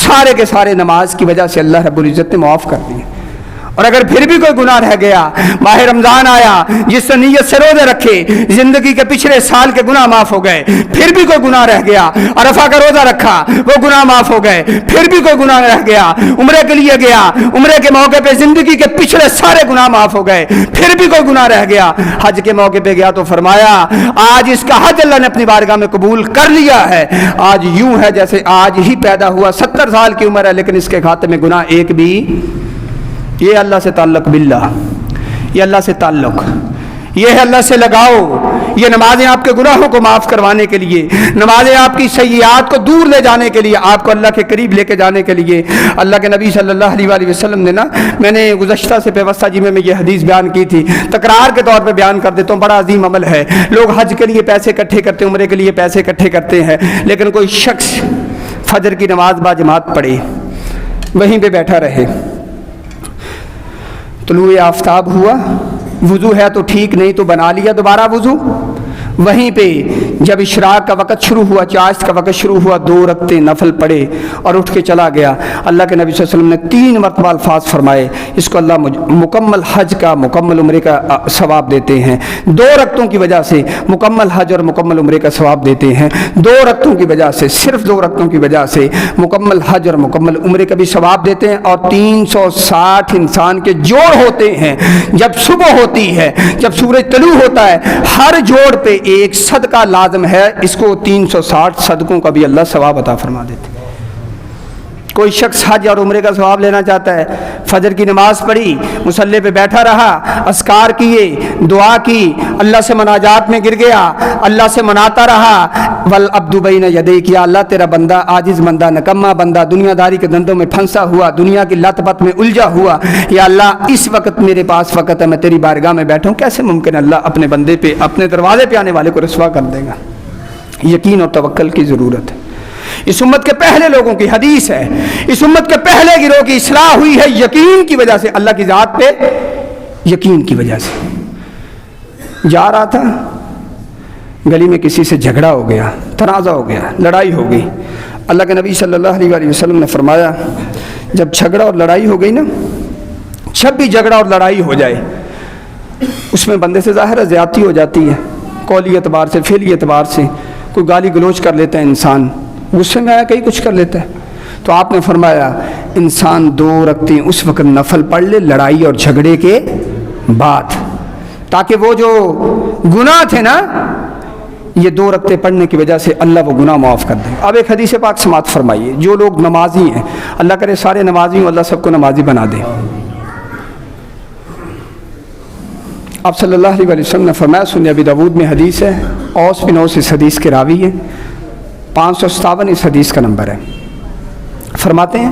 سارے کے سارے نماز کی وجہ سے اللہ رب العزت نے معاف کر دیے۔ اور اگر پھر بھی کوئی گناہ رہ گیا، ماہ رمضان آیا، جس نے نیت سے روزے رکھے، زندگی کے پچھلے سال کے گناہ معاف ہو گئے، پھر بھی کوئی گناہ رہ گیا، عرفہ کا روزہ رکھا وہ گناہ معاف ہو گئے، پھر بھی کوئی گناہ رہ گیا، عمرے کے لیے گیا، عمرے کے موقع پہ زندگی کے پچھلے سارے گناہ معاف ہو گئے، پھر بھی کوئی گناہ رہ گیا، حج کے موقع پہ گیا تو فرمایا آج اس کا حج اللہ نے اپنی بارگاہ میں قبول کر لیا ہے، آج یوں ہے جیسے آج ہی پیدا ہوا، 70 سال کی عمر ہے لیکن اس کے کھاتے میں گناہ ایک بھی۔ یہ اللہ سے تعلق باللہ، یہ اللہ سے تعلق، یہ ہے اللہ سے لگاؤ۔ یہ نمازیں آپ کے گناہوں کو معاف کروانے کے لیے، نمازیں آپ کی سیئات کو دور لے جانے کے لیے، آپ کو اللہ کے قریب لے کے جانے کے لیے۔ اللہ کے نبی صلی اللہ علیہ وآلہ وسلم نے میں نے گزشتہ سے پیوستہ جی میں یہ حدیث بیان کی تھی، تکرار کے طور پہ بیان کر دیتا ہوں، بڑا عظیم عمل ہے۔ لوگ حج کے لیے پیسے اکٹھے کرتے ہیں، عمرے کے لیے پیسے اکٹھے کرتے ہیں، لیکن کوئی شخص فجر کی نماز با جماعت پڑھے، وہیں پہ بیٹھا رہے، طلوع آفتاب ہوا، وضو ہے تو ٹھیک، نہیں تو بنا لیا دوبارہ وضو، وہیں پہ جب اشراق کا وقت شروع ہوا، چاشت کا وقت شروع ہوا، 2 رکعتیں نفل پڑھے اور اٹھ کے چلا گیا۔ اللہ کے نبی صلی اللہ علیہ وسلم نے 3 مرتبہ الفاظ فرمائے، اس کو اللہ مکمل حج کا، مکمل عمرے کا ثواب دیتے ہیں۔ 2 رکعتوں کی وجہ سے مکمل حج اور مکمل عمرے کا ثواب دیتے ہیں، 2 رکعتوں کی وجہ سے، صرف 2 رکعتوں کی وجہ سے مکمل حج اور مکمل عمرے کا بھی ثواب دیتے ہیں۔ اور 360 انسان کے جوڑ ہوتے ہیں، جب صبح ہوتی ہے، جب سورج طلوع ہوتا ہے، ہر جوڑ پہ ایک صدقہ لازم ہے، اس کو 360 صدقوں کا بھی اللہ ثواب عطا فرما دیتے۔ کوئی شخص حج اور عمرے کا ثواب لینا چاہتا ہے، فجر کی نماز پڑھی، مصلی پہ بیٹھا رہا، اذکار کیے، دعا کی، اللہ سے مناجات میں گر گیا، اللہ سے مناتا رہا، والعبد بین یدیک، یا اللہ تیرا بندہ عاجز بندہ، نکما بندہ، دنیا داری کے دندوں میں پھنسا ہوا، دنیا کی لت پت میں الجھا ہوا، یا اللہ اس وقت میرے پاس وقت ہے، میں تیری بارگاہ میں بیٹھوں، کیسے ممکن ہے اللہ اپنے بندے پہ، اپنے دروازے پہ آنے والے کو رسوا کر دے گا؟ یقین اور توکل کی ضرورت ہے۔ اس امت کے پہلے لوگوں کی حدیث ہے، اس امت کے پہلے گروہ کی اصلاح ہوئی ہے یقین کی وجہ سے، اللہ کی ذات پہ یقین کی وجہ سے۔ جا رہا تھا، گلی میں کسی سے جھگڑا ہو گیا، تنازع ہو گیا، لڑائی ہو گئی۔ اللہ کے نبی صلی اللہ علیہ وآلہ وسلم نے فرمایا جب جھگڑا اور لڑائی ہو گئی نا، جب بھی جھگڑا اور لڑائی ہو جائے اس میں بندے سے ظاہر زیادتی ہو جاتی ہے، قولی اعتبار سے، فعلی اعتبار سے، کوئی گالی گلوچ کر لیتا ہے، انسان غصے میں آیا کہیں کچھ کر لیتا ہے، تو آپ نے فرمایا انسان 2 رکعتیں اس وقت نفل پڑھ لے لڑائی اور جھگڑے کے بعد، تاکہ وہ جو گناہ تھے نا، یہ 2 رکعتیں پڑھنے کی وجہ سے اللہ وہ گناہ معاف کر دے۔ اب ایک حدیث پاک سماعت فرمائیے، جو لوگ نمازی ہیں، اللہ کرے سارے نمازی ہوں، اللہ سب کو نمازی بنا دے۔ آپ صلی اللہ علیہ وسلم نے فرمایا، سنن ابی داؤد میں حدیث ہے، اوس بن اوس اس حدیث کے راوی ہیں، 557 اس حدیث کا نمبر ہے، فرماتے ہیں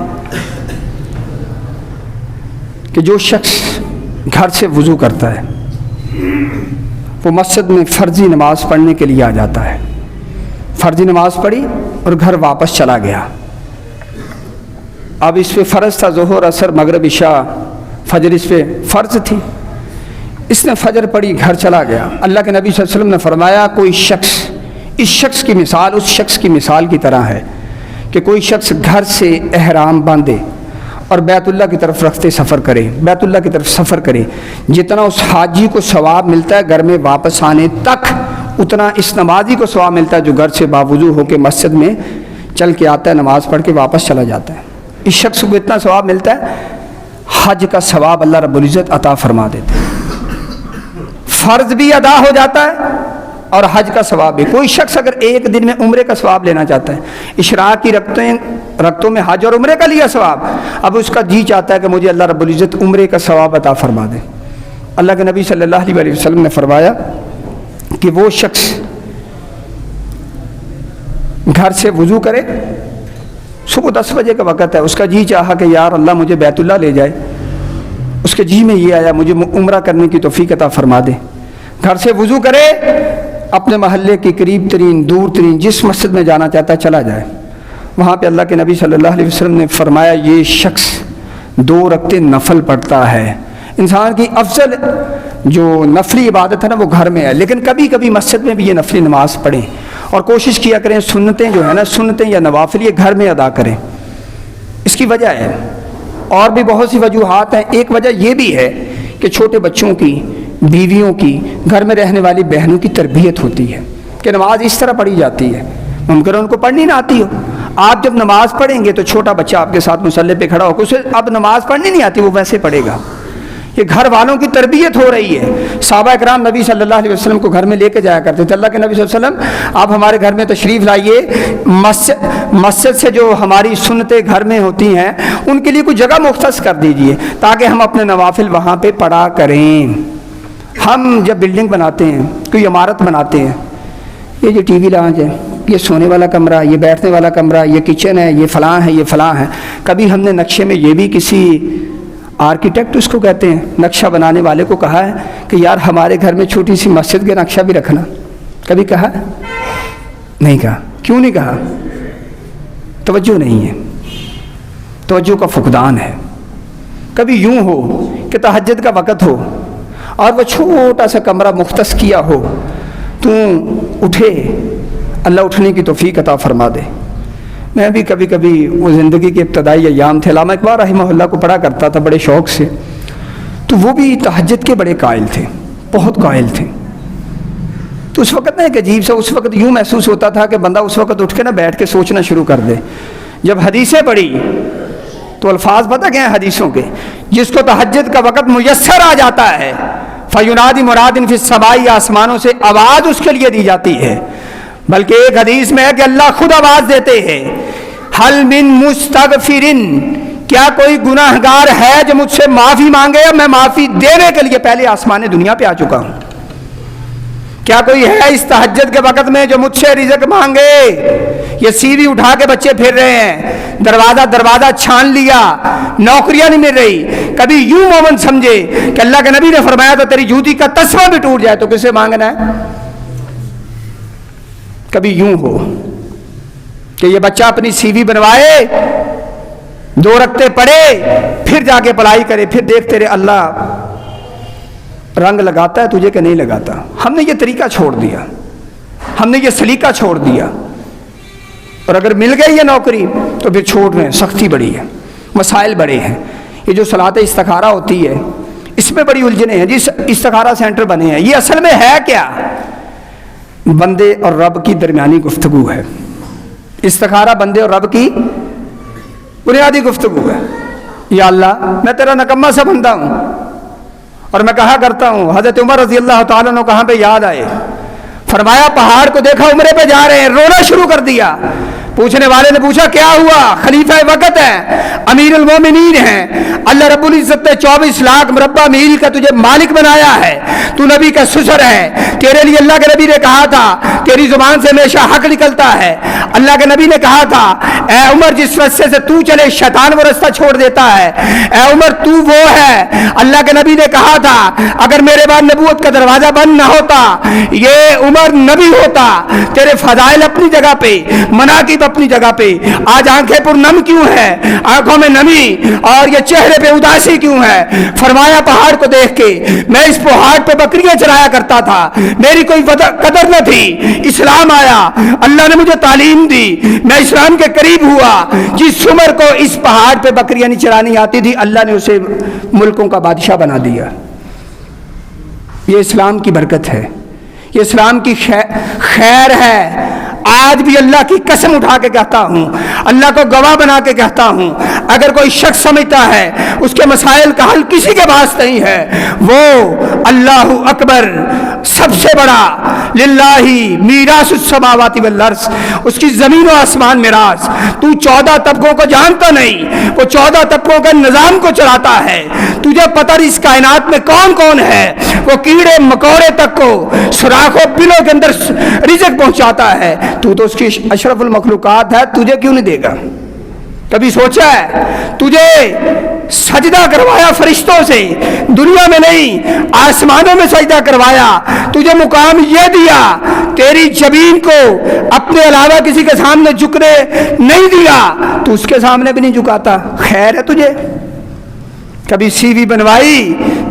کہ جو شخص گھر سے وضو کرتا ہے وہ مسجد میں فرضی نماز پڑھنے کے لیے آ جاتا ہے، فرضی نماز پڑھی اور گھر واپس چلا گیا، اب اس پہ فرض تھا ظہر، عصر، مغرب، عشاء، فجر اس پہ فرض تھی، اس نے فجر پڑھی، گھر چلا گیا۔ اللہ کے نبی صلی اللہ علیہ وسلم نے فرمایا کوئی شخص، اس شخص کی مثال اس شخص کی مثال کی طرح ہے کہ کوئی شخص گھر سے احرام باندھے اور بیت اللہ کی طرف رکھتے سفر کرے، بیت اللہ کی طرف سفر کرے، جتنا اس حاجی کو ثواب ملتا ہے گھر میں واپس آنے تک، اتنا اس نمازی کو ثواب ملتا ہے جو گھر سے باوضو ہو کے مسجد میں چل کے آتا ہے، نماز پڑھ کے واپس چلا جاتا ہے۔ اس شخص کو اتنا ثواب ملتا ہے، حج کا ثواب اللہ رب العزت عطا فرما دیتے ہیں، فرض بھی ادا ہو جاتا ہے اور حج کا ثواب بھی۔ کوئی شخص اگر ایک دن میں عمرے کا ثواب لینا چاہتا ہے، اشراق کی رکعتوں میں حج اور عمرے کا لیا ثواب، اب اس کا جی چاہتا ہے کہ مجھے اللہ رب العزت عمرے کا ثواب عطا فرما دے۔ اللہ کے نبی صلی اللہ علیہ وسلم نے فرمایا کہ وہ شخص گھر سے وضو کرے، صبح 10 بجے کا وقت ہے، اس کا جی چاہا کہ یار اللہ مجھے بیت اللہ لے جائے، اس کے جی میں یہ آیا مجھے عمرہ کرنے کی توفیق عطا فرما دے، گھر سے وضو کرے، اپنے محلے کی قریب ترین دور ترین جس مسجد میں جانا چاہتا ہے چلا جائے، وہاں پہ اللہ کے نبی صلی اللہ علیہ وسلم نے فرمایا یہ شخص 2 رکعتیں نفل پڑھتا ہے۔ انسان کی افضل جو نفلی عبادت ہے نا وہ گھر میں ہے، لیکن کبھی کبھی مسجد میں بھی یہ نفلی نماز پڑھیں اور کوشش کیا کریں سنتیں جو ہے نا، سنتیں یا نوافل یہ گھر میں ادا کریں۔ اس کی وجہ ہے، اور بھی بہت سی وجوہات ہیں، ایک وجہ یہ بھی ہے کہ چھوٹے بچوں کی، بیویوں کی، گھر میں رہنے والی بہنوں کی تربیت ہوتی ہے کہ نماز اس طرح پڑھی جاتی ہے، ممکن ہے ان کو پڑھنی نہ آتی ہو، آپ جب نماز پڑھیں گے تو چھوٹا بچہ آپ کے ساتھ مصلی پہ کھڑا ہو کے اسے اب نماز پڑھنی نہیں آتی وہ ویسے پڑھے گا، یہ گھر والوں کی تربیت ہو رہی ہے۔ صحابہ اکرام نبی صلی اللہ علیہ وسلم کو گھر میں لے کے جایا کرتے تھے، اللہ کے نبی صلی اللہ علیہ وسلم آپ ہمارے گھر میں تشریف لائیے، مسجد سے جو ہماری سنتیں گھر میں ہوتی ہیں ان کے لیے کوئی جگہ مختص کر دیجئے تاکہ ہم اپنے نوافل وہاں پہ پڑھا کریں۔ ہم جب بلڈنگ بناتے ہیں، کوئی عمارت بناتے ہیں، یہ جو ٹی وی لاؤنج ہے، یہ سونے والا کمرہ، یہ بیٹھنے والا کمرہ، یہ کچن ہے، یہ فلاں ہے، یہ فلاں ہے، کبھی ہم نے نقشے میں یہ بھی کسی آرکیٹیکٹ اس کو کہتے ہیں نقشہ بنانے والے کو کہا ہے کہ یار ہمارے گھر میں چھوٹی سی مسجد کا نقشہ بھی رکھنا، کبھی کہا؟ نہیں کہا۔ کیوں نہیں کہا؟ توجہ نہیں ہے، توجہ کا فقدان ہے۔ کبھی یوں ہو کہ تہجد کا وقت ہو اور وہ چھوٹا سا کمرہ مختص کیا ہو، تو اٹھے، اللہ اٹھنے کی توفیق عطا فرما دے۔ میں بھی کبھی کبھی وہ زندگی کے ابتدائی ایام تھے، علامہ اقبال رحمہ اللہ کو پڑھا کرتا تھا بڑے شوق سے، تو وہ بھی تہجد کے بڑے قائل تھے، بہت قائل تھے۔ تو اس وقت نا ایک عجیب سا اس وقت یوں محسوس ہوتا تھا کہ بندہ اس وقت اٹھ کے نا بیٹھ کے سوچنا شروع کر دے۔ جب حدیثیں پڑھی تو الفاظ پتہ کیا ہیں حدیثوں کے، جس کو تہجد کا وقت میسر آ جاتا ہے فَيُنَادِ مُرَادٍ فِي السَّمَاءِ، آسمانوں سے آواز اس کے لیے دی جاتی ہے، بلکہ ایک حدیث میں ہے کہ اللہ خود آواز دیتے ہیں، حل من مستغفرن، کیا کوئی گناہگار ہے جو مجھ سے معافی مانگے؟ میں معافی دینے کے لیے پہلے آسمان دنیا پہ آ چکا ہوں۔ کیا کوئی ہے اس تہجد کے وقت میں جو مجھ سے رزق مانگے؟ یہ سی وی اٹھا کے بچے پھر رہے ہیں، دروازہ دروازہ چھان لیا، نوکریاں نہیں مل رہی۔ کبھی یوں مومن سمجھے کہ اللہ کے نبی نے فرمایا تو تیری جوتی کا تسمہ بھی ٹوٹ جائے تو کسے مانگنا ہے؟ کبھی یوں ہو کہ یہ بچہ اپنی سی وی بنوائے، 2 رکعتیں پڑھے، پھر جا کے پڑھائی کرے، پھر دیکھ تیرے اللہ رنگ لگاتا ہے تجھے کہ نہیں لگاتا۔ ہم نے یہ طریقہ چھوڑ دیا، ہم نے یہ سلیقہ چھوڑ دیا، اور اگر مل گئی یہ نوکری تو پھر چھوڑ رہے ہیں۔ سختی بڑی ہے، مسائل بڑے ہیں۔ یہ جو صلاۃ استخارہ ہوتی ہے اس میں بڑی الجھنیں ہیں، جس استخارہ سینٹر بنے ہیں، یہ اصل میں ہے کیا؟ بندے اور رب کی درمیانی گفتگو ہے۔ استخارہ بندے اور رب کی بنیادی گفتگو ہے۔ یا اللہ میں تیرا نکمہ سا بندہ ہوں اور میں کہا کرتا ہوں، حضرت عمر رضی اللہ تعالیٰ عنہ کہاں پہ یاد آئے، فرمایا پہاڑ کو دیکھا عمرے پہ جا رہے ہیں، رونا شروع کر دیا۔ پوچھنے والے نے پوچھا کیا ہوا؟ خلیفہ وقت ہے، امیر المومنین ہیں، اللہ رب العزت نے 24 لاکھ مربع میل کا تجھے مالک بنایا ہے، تو نبی کا سسر ہے، تیرے لیے اللہ کے نبی نے کہا تھا تیری زبان سے ہمیشہ حق نکلتا ہے۔ اللہ کے نبی نے کہا تھا اے عمر جس رستے سے تو چلے شیطان وہ رستہ چھوڑ دیتا ہے، اے عمر تو وہ ہے۔ اللہ کے نبی نے کہا تھا اگر میرے بعد نبوت کا دروازہ بند نہ ہوتا یہ عمر نبی ہوتا۔ تیرے فضائل اپنی جگہ پہ، مناقب اپنی جگہ پہ. آج آنکھیں پر نم کیوں ہے, آنکھوں میں نمی اور یہ چہرے پہ اداسی کیوں ہے؟ فرمایا پہاڑ کو دیکھ کے میں اس پہاڑ پہ بکریاں چرایا کرتا تھا, میری کوئی قدر نہ تھی. اسلام آیا, اللہ نے مجھے تعلیم دی, میں اسلام کے قریب ہوا. جس عمر کو اس پہاڑ پہ بکریاں نہیں چرانی آتی تھی, اللہ نے اسے ملکوں کا بادشاہ بنا دیا. یہ اسلام کی برکت ہے, یہ اسلام کی خیر ہے. آج بھی اللہ کی قسم اٹھا کے کہتا ہوں, اللہ کو گواہ بنا کے کہتا ہوں, اگر کوئی شخص سمجھتا ہے اس کے مسائل کا حل کسی کے پاس نہیں ہے, وہ اللہ اکبر سب سے بڑا للہ میراث السماوات والارض, اس کی زمین و آسمان میراث. تو 14 طبقوں کو جانتا نہیں, وہ 14 طبقوں کے نظام کو چلاتا ہے. تجھے پتہ اس کائنات میں کون کون ہے, وہ کیڑے مکوڑے تک کو سوراخوں بلوں کے اندر رزق پہنچاتا ہے. تو اس کی اشرف المخلوقات ہے, تجھے کیوں نہیں دے گا؟ کبھی سوچا ہے؟ تجھے سجدہ کروایا فرشتوں سے, دنیا میں نہیں آسمانوں میں سجدہ کروایا. تجھے مقام یہ دیا, تیری جبین کو اپنے علاوہ کسی کے سامنے جھکنے نہیں دیا, تو اس کے سامنے بھی نہیں جھکاتا. خیر ہے تجھے. کبھی سی وی بنوائی,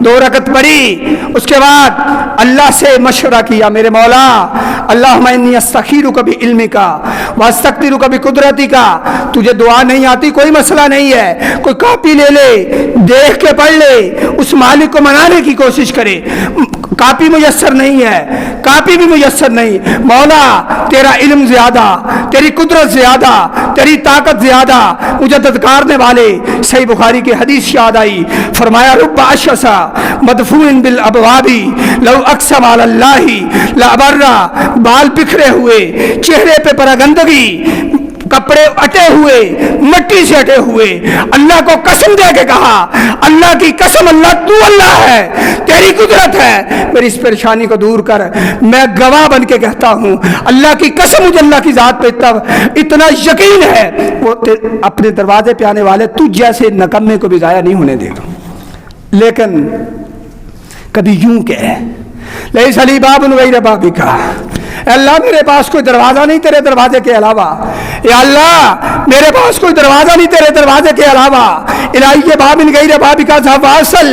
2 رکعت پڑھی, اس کے بعد اللہ سے مشورہ کیا, میرے مولا اللہم انی استخیرک بعلمک واستقدرک بقدرتک. تجھے دعا نہیں آتی, کوئی مسئلہ نہیں ہے, کوئی کاپی لے لے, دیکھ کے پڑھ لے, اس مالک کو منانے کی کوشش کرے. کاپی میسر نہیں ہے, کاپی بھی میسر نہیں. مولا تیرا علم زیادہ, تیری قدرت زیادہ, تیری طاقت زیادہ. مجھے دھتکارنے والے صحیح بخاری کی حدیث یاد آئی, فرمایا رب اشعث مدفوع بالابواب لو اقسم علی اللہ لابرہ. بال بکھرے ہوئے, چہرے پہ پراگندگی, کپڑے اٹے ہوئے, مٹی سے اٹے ہوئے. اللہ کو قسم دے کے کہا, اللہ کی قسم اللہ تو اللہ ہے, تیری قدرت ہے, میری اس پریشانی کو دور کر. میں گواہ بن کے کہتا ہوں, اللہ کی قسم مجھے اللہ کی ذات پہ اتنا یقین ہے, وہ اپنے دروازے پہ آنے والے تجھ جیسے نکمے کو بھی ضائع نہیں ہونے دے گا. لیکن کبھی یوں کہے لیس لی باب غیر بابک, اللہ میرے پاس کوئی دروازہ نہیں تیرے دروازے کے علاوہ. یا اللہ میرے پاس کوئی دروازہ نہیں تیرے دروازے کے علاوہ. الہی باب غیر بابک واصل.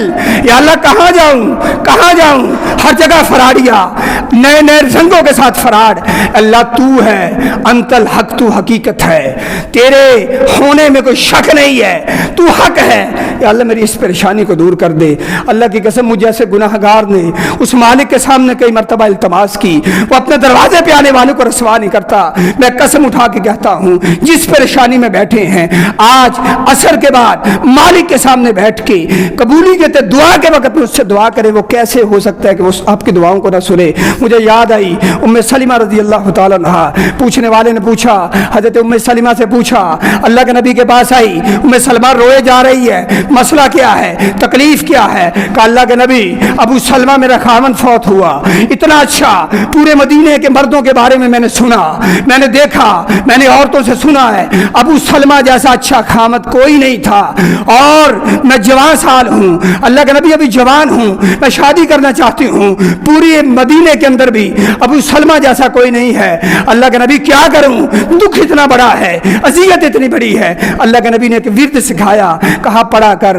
یا اللہ کہاں جاؤں, کہاں جاؤں, ہر جگہ فراڈیا, نئے نئے رنگوں کے ساتھ فراڈ. اللہ تو ہے, انت الحق, تو حقیقت ہے, تیرے ہونے میں کوئی شک نہیں ہے, تو حق ہے. یا اللہ میری اس پریشانی کو دور کر دے. اللہ کی قسم مجھ جیسے گناہ گار نے اس مالک کے سامنے کئی مرتبہ التماس کی, وہ اپنے دروازے پہ آنے والوں کو رسوا نہیں کرتا. میں قسم اٹھا کے کہتا ہوں, جس پریشانی میں بیٹھے ہیں آج عصر کے بعد مالک کے سامنے بیٹھ کے قبولی کے دعا کے وقت میں اس سے دعا کرے, وہ کیسے ہو سکتا ہے کہ وہ آپ کی دعاؤں کو نہ سنے؟ مجھے یاد آئی ام سلمہ رضی اللہ تعالیٰ عنہا, پوچھنے والے نے پوچھا, حضرت ام سلمہ سے پوچھا, اللہ کے نبی کے پاس آئی, ام سلمہ روئے جا رہی ہے, مسئلہ کیا ہے, تکلیف کیا ہے؟ کہ اللہ کے نبی ابو سلمہ میرا خاوند فوت ہوا, اتنا اچھا پورے مدینے کے مردوں کے بارے میں میں نے سنا, میں نے دیکھا, میں نے عورتوں سے سنا ہے, ابو سلمہ جیسا اچھا خامد کوئی نہیں تھا, اور میں جوان سال ہوں, اللہ کے نبی ابھی جوان ہوں, میں شادی کرنا چاہتی ہوں, پوری مدینے کے اندر بھی ابو سلمہ جیسا کوئی نہیں ہے. اللہ کے نبی کیا کروں, دکھ اتنا بڑا ہے, اذیت اتنی بڑی ہے. اللہ کے نبی نے ایک ورد سکھایا, کہا پڑھا کر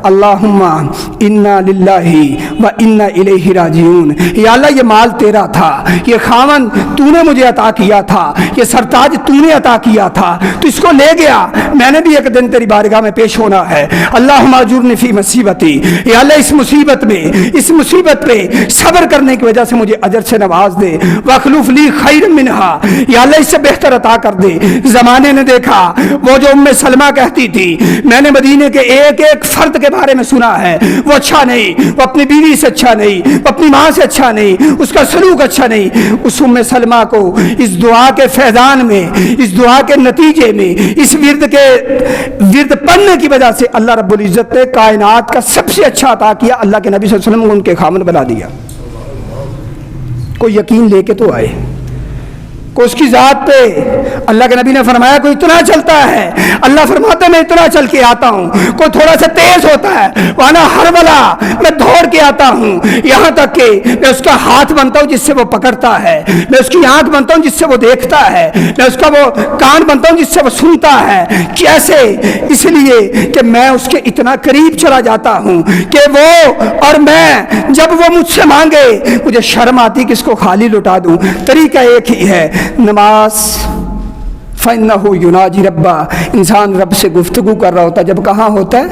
اللہم انا للہ و انا الیہ راجعون. یا اللہ یہ مال تیرا تھا, یہ خاون تو نے مجھے عطا کیا تھا, یہ سرتاج تو نے عطا کیا تھا, تو اس کو لے گیا, میں نے بھی ایک دن تیری بارگاہ میں پیش ہونا ہے. اللہم اجرنی فی مصیبتی, یا اللہ اس مصیبت میں, اس مصیبت پہ صبر کرنے کی وجہ سے مجھے اجر سے نواز دے. واخلف لی خیر منہا, یا اللہ اس سے بہتر عطا کر دے. زمانے نے دیکھا, وہ جو ام سلمہ کہتی تھی میں نے مدینے کے ایک ایک فرد کے بارے میں سنا ہے, وہ اچھا نہیں, وہ اپنی بیوی سے اچھا نہیں, وہ اپنی ماں سے اچھا نہیں, اس کا سلوک اچھا نہیں. اس ام سلمہ کو اس دعا کے فیضان میں, اس دعا کے نتیجے میں, اس ورد پڑھنے کی وجہ سے اللہ رب العزت نے کائنات کا سب سے اچھا عطا کیا. اللہ کے نبی صلی اللہ علیہ وسلم کو ان کے خامن بنا دیا. کوئی یقین لے کے تو آئے. کو اس کی ذات پہ اللہ کے نبی نے فرمایا کوئی اتنا چلتا ہے، اللہ فرماتا ہے میں اتنا چل کے آتا ہوں، کوئی تھوڑا سا تیز ہوتا ہے وانا ہر بلا میں دوڑ کے آتا ہوں، یہاں تک کہ میں اس کا ہاتھ بنتا ہوں جس سے وہ پکڑتا ہے، میں اس کی آنکھ بنتا ہوں جس سے وہ دیکھتا ہے، میں اس کا وہ کان بنتا ہوں جس سے وہ سنتا ہے۔ کیسے؟ اس لیے کہ میں اس کے اتنا قریب چلا جاتا ہوں کہ وہ اور میں جب وہ مجھ سے مانگے مجھے شرم آتی کہ اس کو خالی لٹا دوں۔ طریقہ ایک ہی ہے، نماز فَإِنَّهُ يُنَاجِي رَبَّهُ، انسان رب سے گفتگو کر رہا ہوتا ہے، جب کہاں ہوتا ہے؟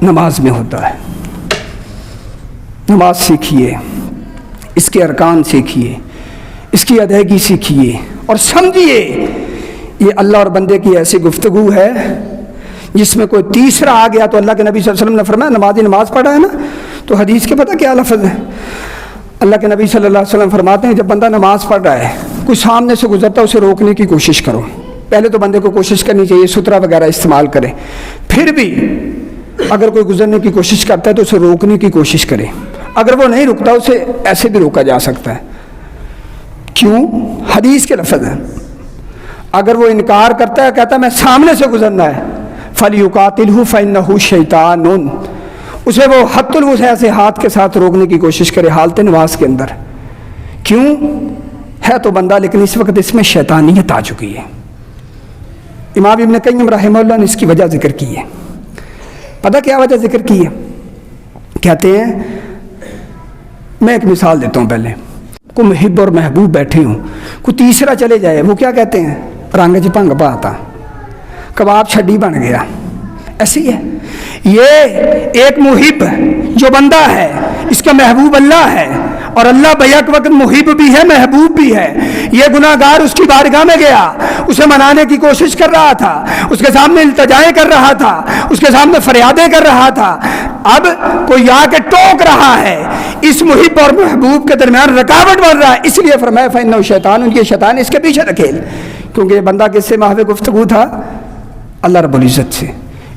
نماز میں ہوتا ہے۔ نماز سیکھیے، اس کے ارکان سیکھیے، اس کی ادائیگی سیکھیے اور سمجھیے یہ اللہ اور بندے کی ایسی گفتگو ہے جس میں کوئی تیسرا آ گیا تو اللہ کے نبی صلی اللہ علیہ وسلم نے فرمایا نماز پڑھا ہے نا، تو حدیث کے پتہ کیا لفظ ہے؟ اللہ کے نبی صلی اللہ علیہ وسلم فرماتے ہیں جب بندہ نماز پڑھ رہا ہے کوئی سامنے سے گزرتا ہے اسے روکنے کی کوشش کرو۔ پہلے تو بندے کو کوشش کرنی چاہیے سترہ وغیرہ استعمال کرے، پھر بھی اگر کوئی گزرنے کی کوشش کرتا ہے تو اسے روکنے کی کوشش کرے، اگر وہ نہیں رکتا اسے ایسے بھی روکا جا سکتا ہے۔ کیوں؟ حدیث کے لفظ ہیں، اگر وہ انکار کرتا ہے کہتا ہے میں سامنے سے گزرنا ہے فَلْيُقَاتِلْهُ فَإِنَّهُ شَيْطَانٌ، اسے وہ حت الوسع سے ہاتھ کے ساتھ روکنے کی کوشش کرے حالت نماز کے اندر۔ کیوں؟ ہے تو بندہ لیکن اس وقت اس میں شیطانیت آ چکی ہے۔ امام ابن قیم رحمہ اللہ نے اس کی وجہ ذکر کی ہے۔ پتہ کیا وجہ ذکر کی ہے؟ کہتے ہیں، میں ایک مثال دیتا ہوں پہلے، کوئی محب اور محبوب بیٹھے ہوں، کوئی تیسرا چلے جائے، وہ کیا کہتے ہیں؟ رنگ چ بھنگ پاتا، کباب چھڈی بن گیا۔ ایسی ہے یہ ایک محب جو بندہ ہے اس کا محبوب اللہ ہے، اور اللہ بیک وقت محب بھی ہے محبوب بھی ہے۔ یہ گناہ گار اس کی بارگاہ میں گیا، اسے منانے کی کوشش کر رہا تھا، اس کے سامنے التجائیں کر رہا تھا، اس کے سامنے فریادیں کر رہا تھا، اب کوئی آ کے ٹوک رہا ہے، اس محب اور محبوب کے درمیان رکاوٹ بن رہا ہے، اس لیے فرمایا فَإِنَّهُ شیطان، یہ شیطان اس کے پیچھے رکھیل، کیونکہ یہ بندہ کس سے محو گفتگو تھا؟ اللہ رب العزت سے۔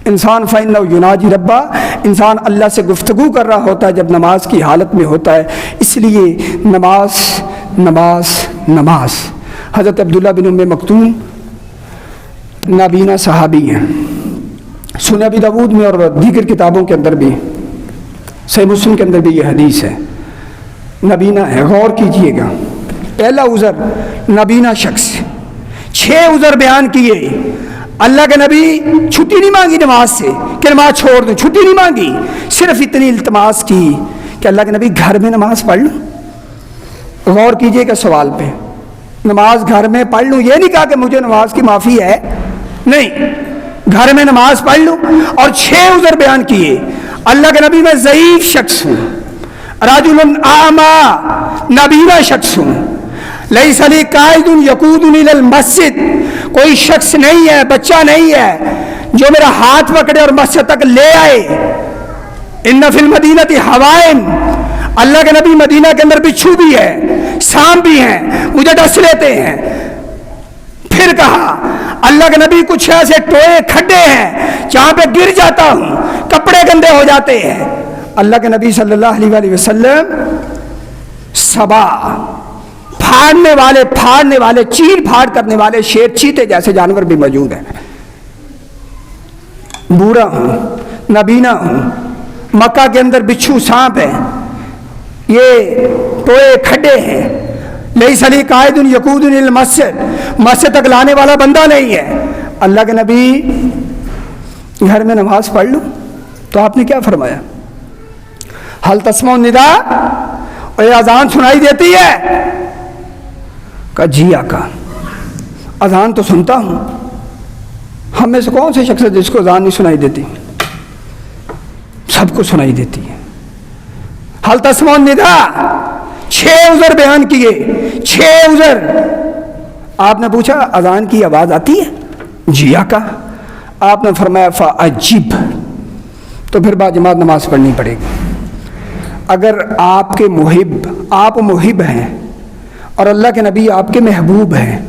انسان فَإِنَّهُ يُنَاجِي رَبَّهُ، انسان اللہ سے گفتگو کر رہا ہوتا ہے جب نماز کی حالت میں ہوتا ہے، اس لیے نماز نماز نماز۔ حضرت عبداللہ بن ام مکتوم نابینا صحابی ہیں، سنن ابی داؤد میں اور دیگر کتابوں کے اندر بھی، صحیح مسلم کے اندر بھی یہ حدیث ہے، نابینا ہے۔ غور کیجئے گا، پہلا عذر نابینا شخص، 6 عذر بیان کیے۔ اللہ کے نبی چھٹی نہیں مانگی نماز سے کہ نماز چھوڑ دوں، چھٹی نہیں مانگی، صرف اتنی التماس کی کہ اللہ کے نبی گھر میں نماز پڑھ لوں۔ غور کیجئے کہ سوال پہ، نماز گھر میں پڑھ لوں، یہ نہیں کہا کہ مجھے نماز کی معافی ہے، نہیں، گھر میں نماز پڑھ لوں۔ اور 6 عذر بیان کیے۔ اللہ کے نبی میں ضعیف شخص ہوں، رجل اعمی، نابینا شخص ہوں، لیس لی قائد یقودنی الی المسجد، کوئی شخص نہیں ہے، بچہ نہیں ہے جو میرا ہاتھ پکڑے اور مسجد تک لے آئے۔ ان فی المدینۃ حوائم، اللہ کے نبی مدینہ کے اندر بچھو بھی ہے، سانپ بھی ہیں، مجھے ڈس لیتے ہیں۔ پھر کہا اللہ کے نبی کچھ ایسے ٹوئے کھڈے ہیں جہاں پہ گر جاتا ہوں، کپڑے گندے ہو جاتے ہیں۔ اللہ کے نبی صلی اللہ علیہ وآلہ وسلم سبا، پھاڑنے والے چیر پھاڑ کرنے والے شیر چیتے جیسے جانور بھی موجود ہیں۔ بوڑھا ہوں، نابینا ہوں، مکہ کے اندر بچھو سانپ ہے، یہ ٹوئے کھڈے ہیں، لیس لی قائد یقودنی الی المسجد، مسجد تک لانے والا بندہ نہیں ہے۔ اللہ کے نبی گھر میں نماز پڑھ لوں، تو آپ نے کیا فرمایا؟ حل تسمع النداء، اور یہ اذان سنائی دیتی ہے؟ کہا جی آقا، اذان تو سنتا ہوں، ہم میں سے کون سے شخص ہے جس کو اذان نہیں سنائی دیتی؟ سب کو سنائی دیتی ہے۔ حل تسمع النداء، 6 عذر بیان کیے، 6 عذر۔ آپ نے پوچھا اذان کی آواز آتی ہے؟ جی آقا۔ آپ نے فرمایا فعجب، تو پھر باجماعت نماز پڑھنی پڑے گی۔ اگر آپ کے محب، آپ محب ہیں اور اللہ کے نبی آپ کے محبوب ہیں،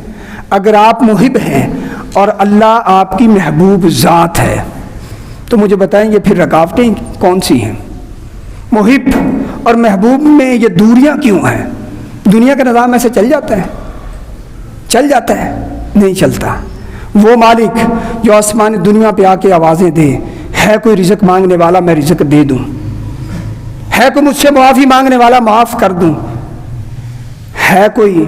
اگر آپ محب ہیں اور اللہ آپ کی محبوب ذات ہے، تو مجھے بتائیں یہ پھر رکاوٹیں کون سی ہیں؟ محب اور محبوب میں یہ دوریاں کیوں ہیں؟ دنیا کا نظام ایسے چل جاتا ہے، چل جاتا ہے؟ نہیں چلتا۔ وہ مالک جو آسمان دنیا پہ آ کے آوازیں دے، ہے کوئی رزق مانگنے والا میں رزق دے دوں، ہے کوئی مجھ سے معافی مانگنے والا معاف کر دوں، ہے کوئی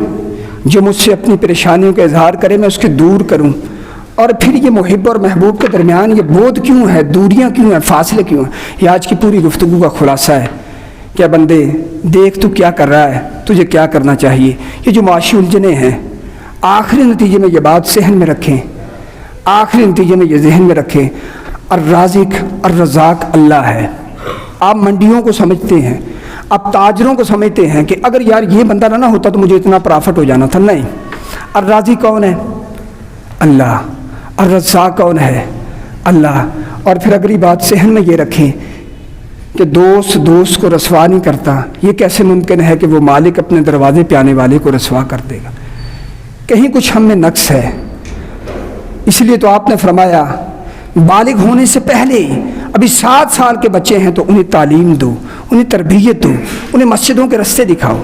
جو مجھ سے اپنی پریشانیوں کا اظہار کرے میں اس کے دور کروں۔ اور پھر یہ محب اور محبوب کے درمیان یہ بودھ کیوں ہے، دوریاں کیوں ہیں، فاصلے کیوں ہیں؟ یہ آج کی پوری گفتگو کا خلاصہ ہے۔ کیا بندے دیکھ تو کیا کر رہا ہے، تجھے کیا کرنا چاہیے۔ یہ جو معاشی الجھنیں ہیں، آخری نتیجے میں یہ بات ذہن میں رکھیں، آخری نتیجے میں یہ ذہن میں رکھیں، الرازق الرزاق اللہ ہے۔ آپ منڈیوں کو سمجھتے ہیں، آپ تاجروں کو سمجھتے ہیں کہ اگر یار یہ بندہ نہ ہوتا تو مجھے اتنا پرافٹ ہو جانا تھا۔ نہیں، الرازق کون ہے؟ اللہ۔ الرزاق کون ہے؟ اللہ۔ اور پھر اگلی بات ذہن میں یہ رکھیں کہ دوست کو رسوا نہیں کرتا۔ یہ کیسے ممکن ہے کہ وہ مالک اپنے دروازے پہ آنے والے کو رسوا کر دے گا؟ کہیں کچھ ہم میں نقص ہے۔ اس لیے تو آپ نے فرمایا بالغ ہونے سے پہلے ابھی 7 سال کے بچے ہیں تو انہیں تعلیم دو، انہیں تربیت دو، انہیں مسجدوں کے رستے دکھاؤ۔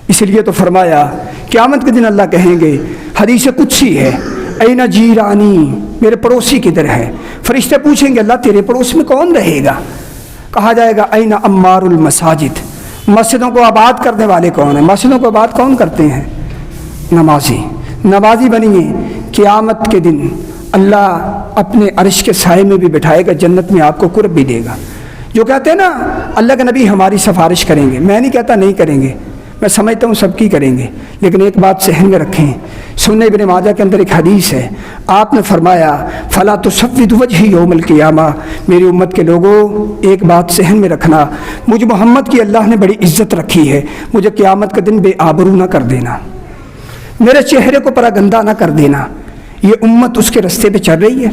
اس لیے تو فرمایا قیامت کے دن اللہ کہیں گے، حدیث قدسی ہے، این جیرانی، میرے پڑوسی کدھر ہے؟ فرشتے پوچھیں گے اللہ تیرے پڑوس میں کون رہے گا؟ کہا جائے گا این عمار المساجد، مسجدوں کو آباد کرنے والے کون ہیں؟ مسجدوں کو آباد کون کرتے ہیں؟ نمازی بنیے۔ قیامت کے دن اللہ اپنے عرش کے سائے میں بھی بٹھائے گا، جنت میں آپ کو قرب بھی دے گا۔ جو کہتے ہیں نا اللہ کے نبی ہماری سفارش کریں گے، میں نہیں کہتا نہیں کریں گے، میں سمجھتا ہوں سب کی کریں گے، لیکن ایک بات ذہن میں رکھیں، سنن ابن ماجہ کے اندر ایک حدیث ہے، آپ نے فرمایا فلا تسود وجہی یوم القیامہ، میری امت کے لوگوں ایک بات ذہن میں رکھنا، مجھ محمد کی اللہ نے بڑی عزت رکھی ہے، مجھے قیامت کے دن بے آبرو نہ کر دینا، میرے چہرے کو پراگندہ نہ کر دینا۔ یہ امت اس کے رستے پہ چل رہی ہے۔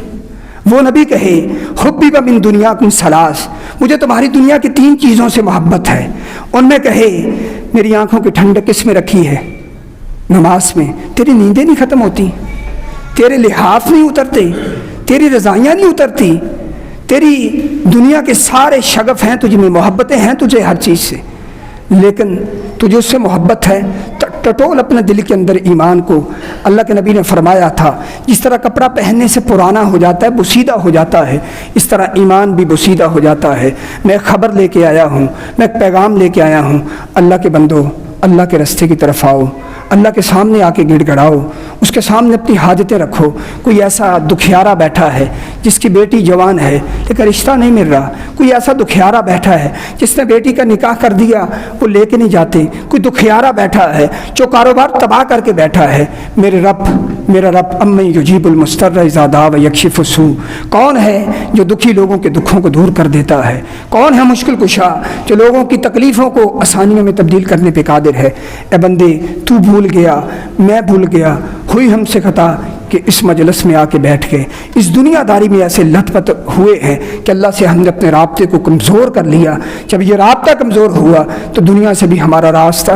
وہ نبی کہے حبیب من دنیاکم ثلاث، مجھے تمہاری دنیا کی 3 چیزوں سے محبت ہے۔ ان میں کہے میری آنکھوں کی ٹھنڈک کس میں رکھی ہے؟ نماز میں۔ تیری نیندیں نہیں ختم ہوتی، تیرے لحاف نہیں اترتے، تیری رضائیاں نہیں اترتی، تیری دنیا کے سارے شغف ہیں تجھ میں، محبتیں ہیں تجھے ہر چیز سے، لیکن تجھے اس سے محبت ہے، ٹٹول اپنے دل کے اندر ایمان کو۔ اللہ کے نبی نے فرمایا تھا جس طرح کپڑا پہننے سے پرانا ہو جاتا ہے، بوسیدہ ہو جاتا ہے، اس طرح ایمان بھی بوسیدہ ہو جاتا ہے۔ میں ایک خبر لے کے آیا ہوں، میں ایک پیغام لے کے آیا ہوں، اللہ کے بندو اللہ کے رستے کی طرف آؤ، اللہ کے سامنے آ کے گڑ گڑاؤ، اس کے سامنے اپنی حاجتیں رکھو۔ کوئی ایسا دکھیارا بیٹھا ہے جس کی بیٹی جوان ہے لیکن رشتہ نہیں مل رہا، کوئی ایسا دکھیارا بیٹھا ہے جس نے بیٹی کا نکاح کر دیا، وہ لے کے نہیں جاتے، کوئی دکھیارا بیٹھا ہے جو کاروبار تباہ کر کے بیٹھا ہے۔ میرا رب امن یجیب المضطر اذا دعا ویکشف السوء، کون ہے جو دکھی لوگوں کے دکھوں کو دور کر دیتا ہے؟ کون ہے مشکل کشا جو لوگوں کی تکلیفوں کو آسانیوں میں تبدیل کرنے پہ قادر ہے؟ اے بندے تو بھول گیا، میں بھول گیا، ہوئی ہم سے خطا کہ اس مجلس میں آ کے بیٹھ کے اس دنیا داری میں ایسے لت پت ہوئے ہیں کہ اللہ سے ہم نے اپنے رابطے کو کمزور کر لیا۔ جب یہ رابطہ کمزور ہوا تو دنیا سے بھی ہمارا راستہ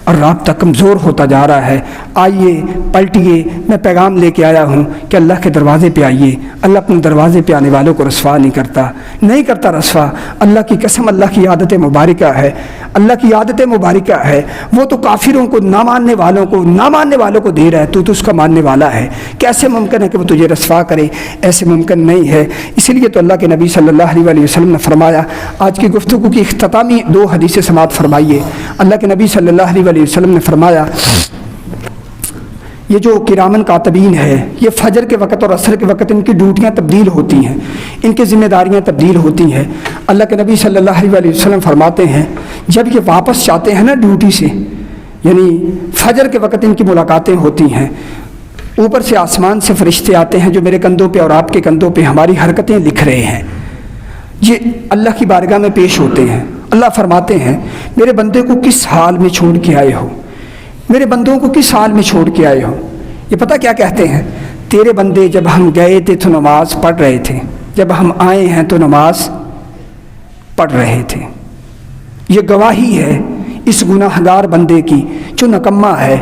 اور رابطہ کمزور ہوتا جا رہا ہے۔ آئیے پلٹیے، میں پیغام لے کے آیا ہوں کہ اللہ کے دروازے پہ آئیے۔ اللہ اپنے دروازے پہ آنے والوں کو رسوا نہیں کرتا رسوا۔ اللہ کی قسم، اللہ کی عادت مبارکہ ہے، اللہ کی عادت مبارکہ ہے۔ وہ تو کافروں کو، نہ ماننے والوں کو دے رہا ہے، تو اس کا ماننے والا ہے، کیسے ممکن ہے کہ وہ تجھے رسوا کرے؟ ایسے ممکن نہیں ہے۔ اسی لیے تو اللہ کے نبی صلی اللہ علیہ وسلم نے فرمایا، آج کی گفتگو کی اختتامی 2 حدیثیں سماعت فرمائیے۔ اللہ کے نبی صلی اللہ علیہ وسلم نے فرمایا یہ جو کرامن کاتبین ہے، یہ فجر کے وقت اور عصر کے وقت ان کی ڈیوٹیاں تبدیل ہوتی ہیں، ان کی ذمہ داریاں تبدیل ہوتی ہیں۔ اللہ کے نبی صلی اللہ علیہ وسلم فرماتے ہیں جب یہ واپس جاتے ہیں نا ڈیوٹی سے، یعنی فجر کے وقت ان کی ملاقاتیں ہوتی ہیں، اوپر سے آسمان سے فرشتے آتے ہیں جو میرے کندھوں پہ اور آپ کے کندھوں پہ ہماری حرکتیں لکھ رہے ہیں، یہ اللہ کی بارگاہ میں پیش ہوتے ہیں۔ اللہ فرماتے ہیں میرے بندے کو کس حال میں چھوڑ کے آئے ہو، میرے بندوں کو کس حال میں چھوڑ کے آئے ہو؟ یہ پتہ کیا کہتے ہیں؟ تیرے بندے جب ہم گئے تھے تو نماز پڑھ رہے تھے، جب ہم آئے ہیں تو نماز پڑھ رہے تھے۔ یہ گواہی ہے اس گناہ گار بندے کی جو نکمہ ہے،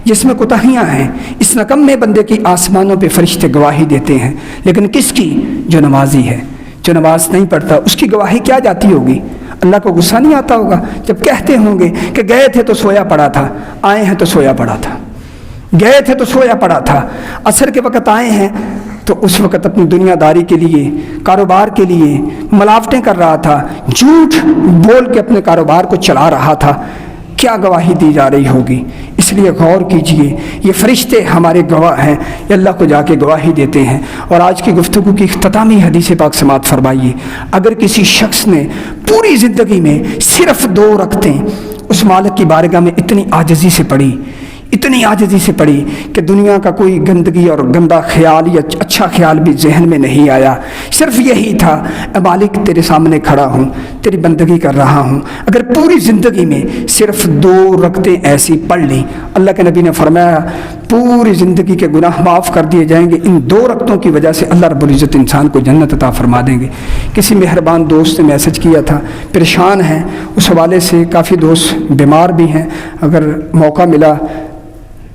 جس میں کوتاہیاں ہیں۔ اس نکمے بندے کی آسمانوں پہ فرشتے گواہی دیتے ہیں، لیکن کس کی؟ جو نمازی ہے۔ جو نماز نہیں پڑھتا اس کی گواہی کیا جاتی ہوگی؟ اللہ کو غصہ نہیں آتا ہوگا جب کہتے ہوں گے کہ گئے تھے تو سویا پڑا تھا، آئے ہیں تو سویا پڑا تھا؟ گئے تھے تو سویا پڑا تھا، عصر کے وقت آئے ہیں تو اس وقت اپنی دنیا داری کے لیے، کاروبار کے لیے ملاوٹیں کر رہا تھا، جھوٹ بول کے اپنے کاروبار کو چلا رہا تھا، کیا گواہی دی جا رہی ہوگی؟ اس لیے غور کیجئے، یہ فرشتے ہمارے گواہ ہیں، یہ اللہ کو جا کے گواہی دیتے ہیں۔ اور آج کی گفتگو کی اختتامی حدیث پاک سماعت فرمائیے، اگر کسی شخص نے پوری زندگی میں صرف 2 رکعتیں اس مالک کی بارگاہ میں اتنی عاجزی سے پڑھی، اتنی عاجزی سے پڑھی کہ دنیا کا کوئی گندگی اور گندا خیال یا اچھا خیال بھی ذہن میں نہیں آیا، صرف یہی تھا، اے مالک تیرے سامنے کھڑا ہوں، تیری بندگی کر رہا ہوں، اگر پوری زندگی میں صرف 2 رکعتیں ایسی پڑھ لی، اللہ کے نبی نے فرمایا پوری زندگی کے گناہ معاف کر دیے جائیں گے، ان 2 رکعتوں کی وجہ سے اللہ رب العزت انسان کو جنت عطا فرما دیں گے۔ کسی مہربان دوست نے میسج کیا تھا، پریشان ہیں، اس حوالے سے کافی دوست بیمار بھی ہیں، اگر موقع ملا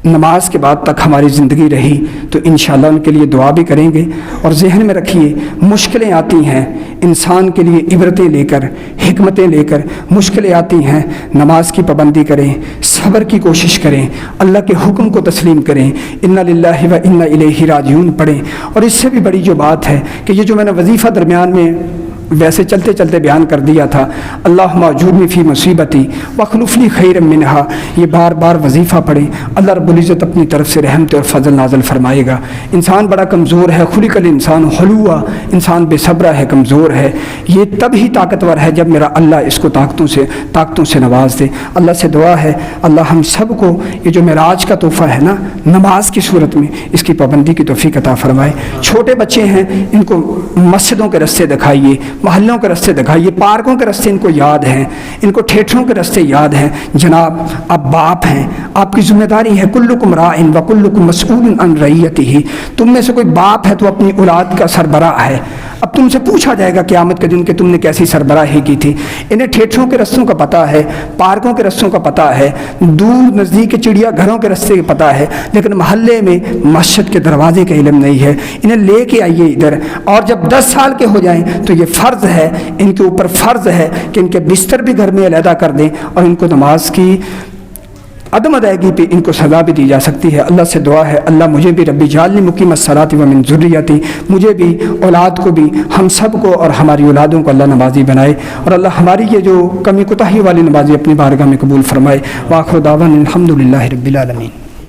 نماز کے بعد تک ہماری زندگی رہی تو انشاءاللہ ان کے لیے دعا بھی کریں گے۔ اور ذہن میں رکھیے، مشکلیں آتی ہیں انسان کے لیے، عبرتیں لے کر، حکمتیں لے کر مشکلیں آتی ہیں، نماز کی پابندی کریں، صبر کی کوشش کریں، اللہ کے حکم کو تسلیم کریں، انا للہ و انا الیہ راجعون پڑھیں۔ اور اس سے بھی بڑی جو بات ہے کہ یہ جو میں نے وظیفہ درمیان میں ویسے چلتے چلتے بیان کر دیا تھا، اللہم اجرنی فی مصیبتی واخلف لی خیرا منہا، یہ بار بار وظیفہ پڑھیں، اللہ رب العزت اپنی طرف سے رحمت اور فضل نازل فرمائے گا۔ انسان بڑا کمزور ہے، خلق الانسان حلوا، انسان بے صبر ہے، کمزور ہے، یہ تب ہی طاقتور ہے جب میرا اللہ اس کو طاقتوں سے نواز دے۔ اللہ سے دعا ہے اللہ ہم سب کو یہ جو معراج کا تحفہ ہے نا نماز کی صورت میں، اس کی پابندی کی توفیق عطا فرمائے۔ چھوٹے بچے ہیں، ان کو مسجدوں کے رستے دکھائیے، محلوں کے رستے دکھائیے، پارکوں کے رستے ان کو یاد ہیں، ان کو تھیٹروں کے رستے یاد ہیں۔ جناب آپ باپ ہیں، آپ کی ذمہ داری ہے، کلکم راع و کلکم مسئول عن رعیتہ، تم میں سے کوئی باپ ہے تو اپنی اولاد کا سربراہ ہے، اب تم سے پوچھا جائے گا قیامت کے دن کہ تم نے کیسی سربراہی کی تھی۔ انہیں تھیٹروں کے رستوں کا پتہ ہے، پارکوں کے رستوں کا پتہ ہے، دور نزدیک چڑیا گھروں کے رستے کا پتہ ہے، لیکن محلے میں مسجد کے دروازے کا علم نہیں ہے۔ انہیں لے کے آئیے ادھر، اور جب 10 سال کے ہو جائیں تو یہ فرض ہے، ان کے اوپر فرض ہے کہ ان کے بستر بھی گھر میں علیحدہ کر دیں، اور ان کو نماز کی عدم ادائیگی پہ ان کو سزا بھی دی جا سکتی ہے۔ اللہ سے دعا ہے اللہ مجھے بھی ربی جعلنی مقیم الصلاۃ و من ذریتی، مجھے بھی، اولاد کو بھی، ہم سب کو اور ہماری اولادوں کو اللہ نمازی بنائے، اور اللہ ہماری یہ جو کمی کوتاہی والی نمازی اپنی بارگاہ میں قبول فرمائے۔ وآخر دعوانا الحمد للہ رب العالمین۔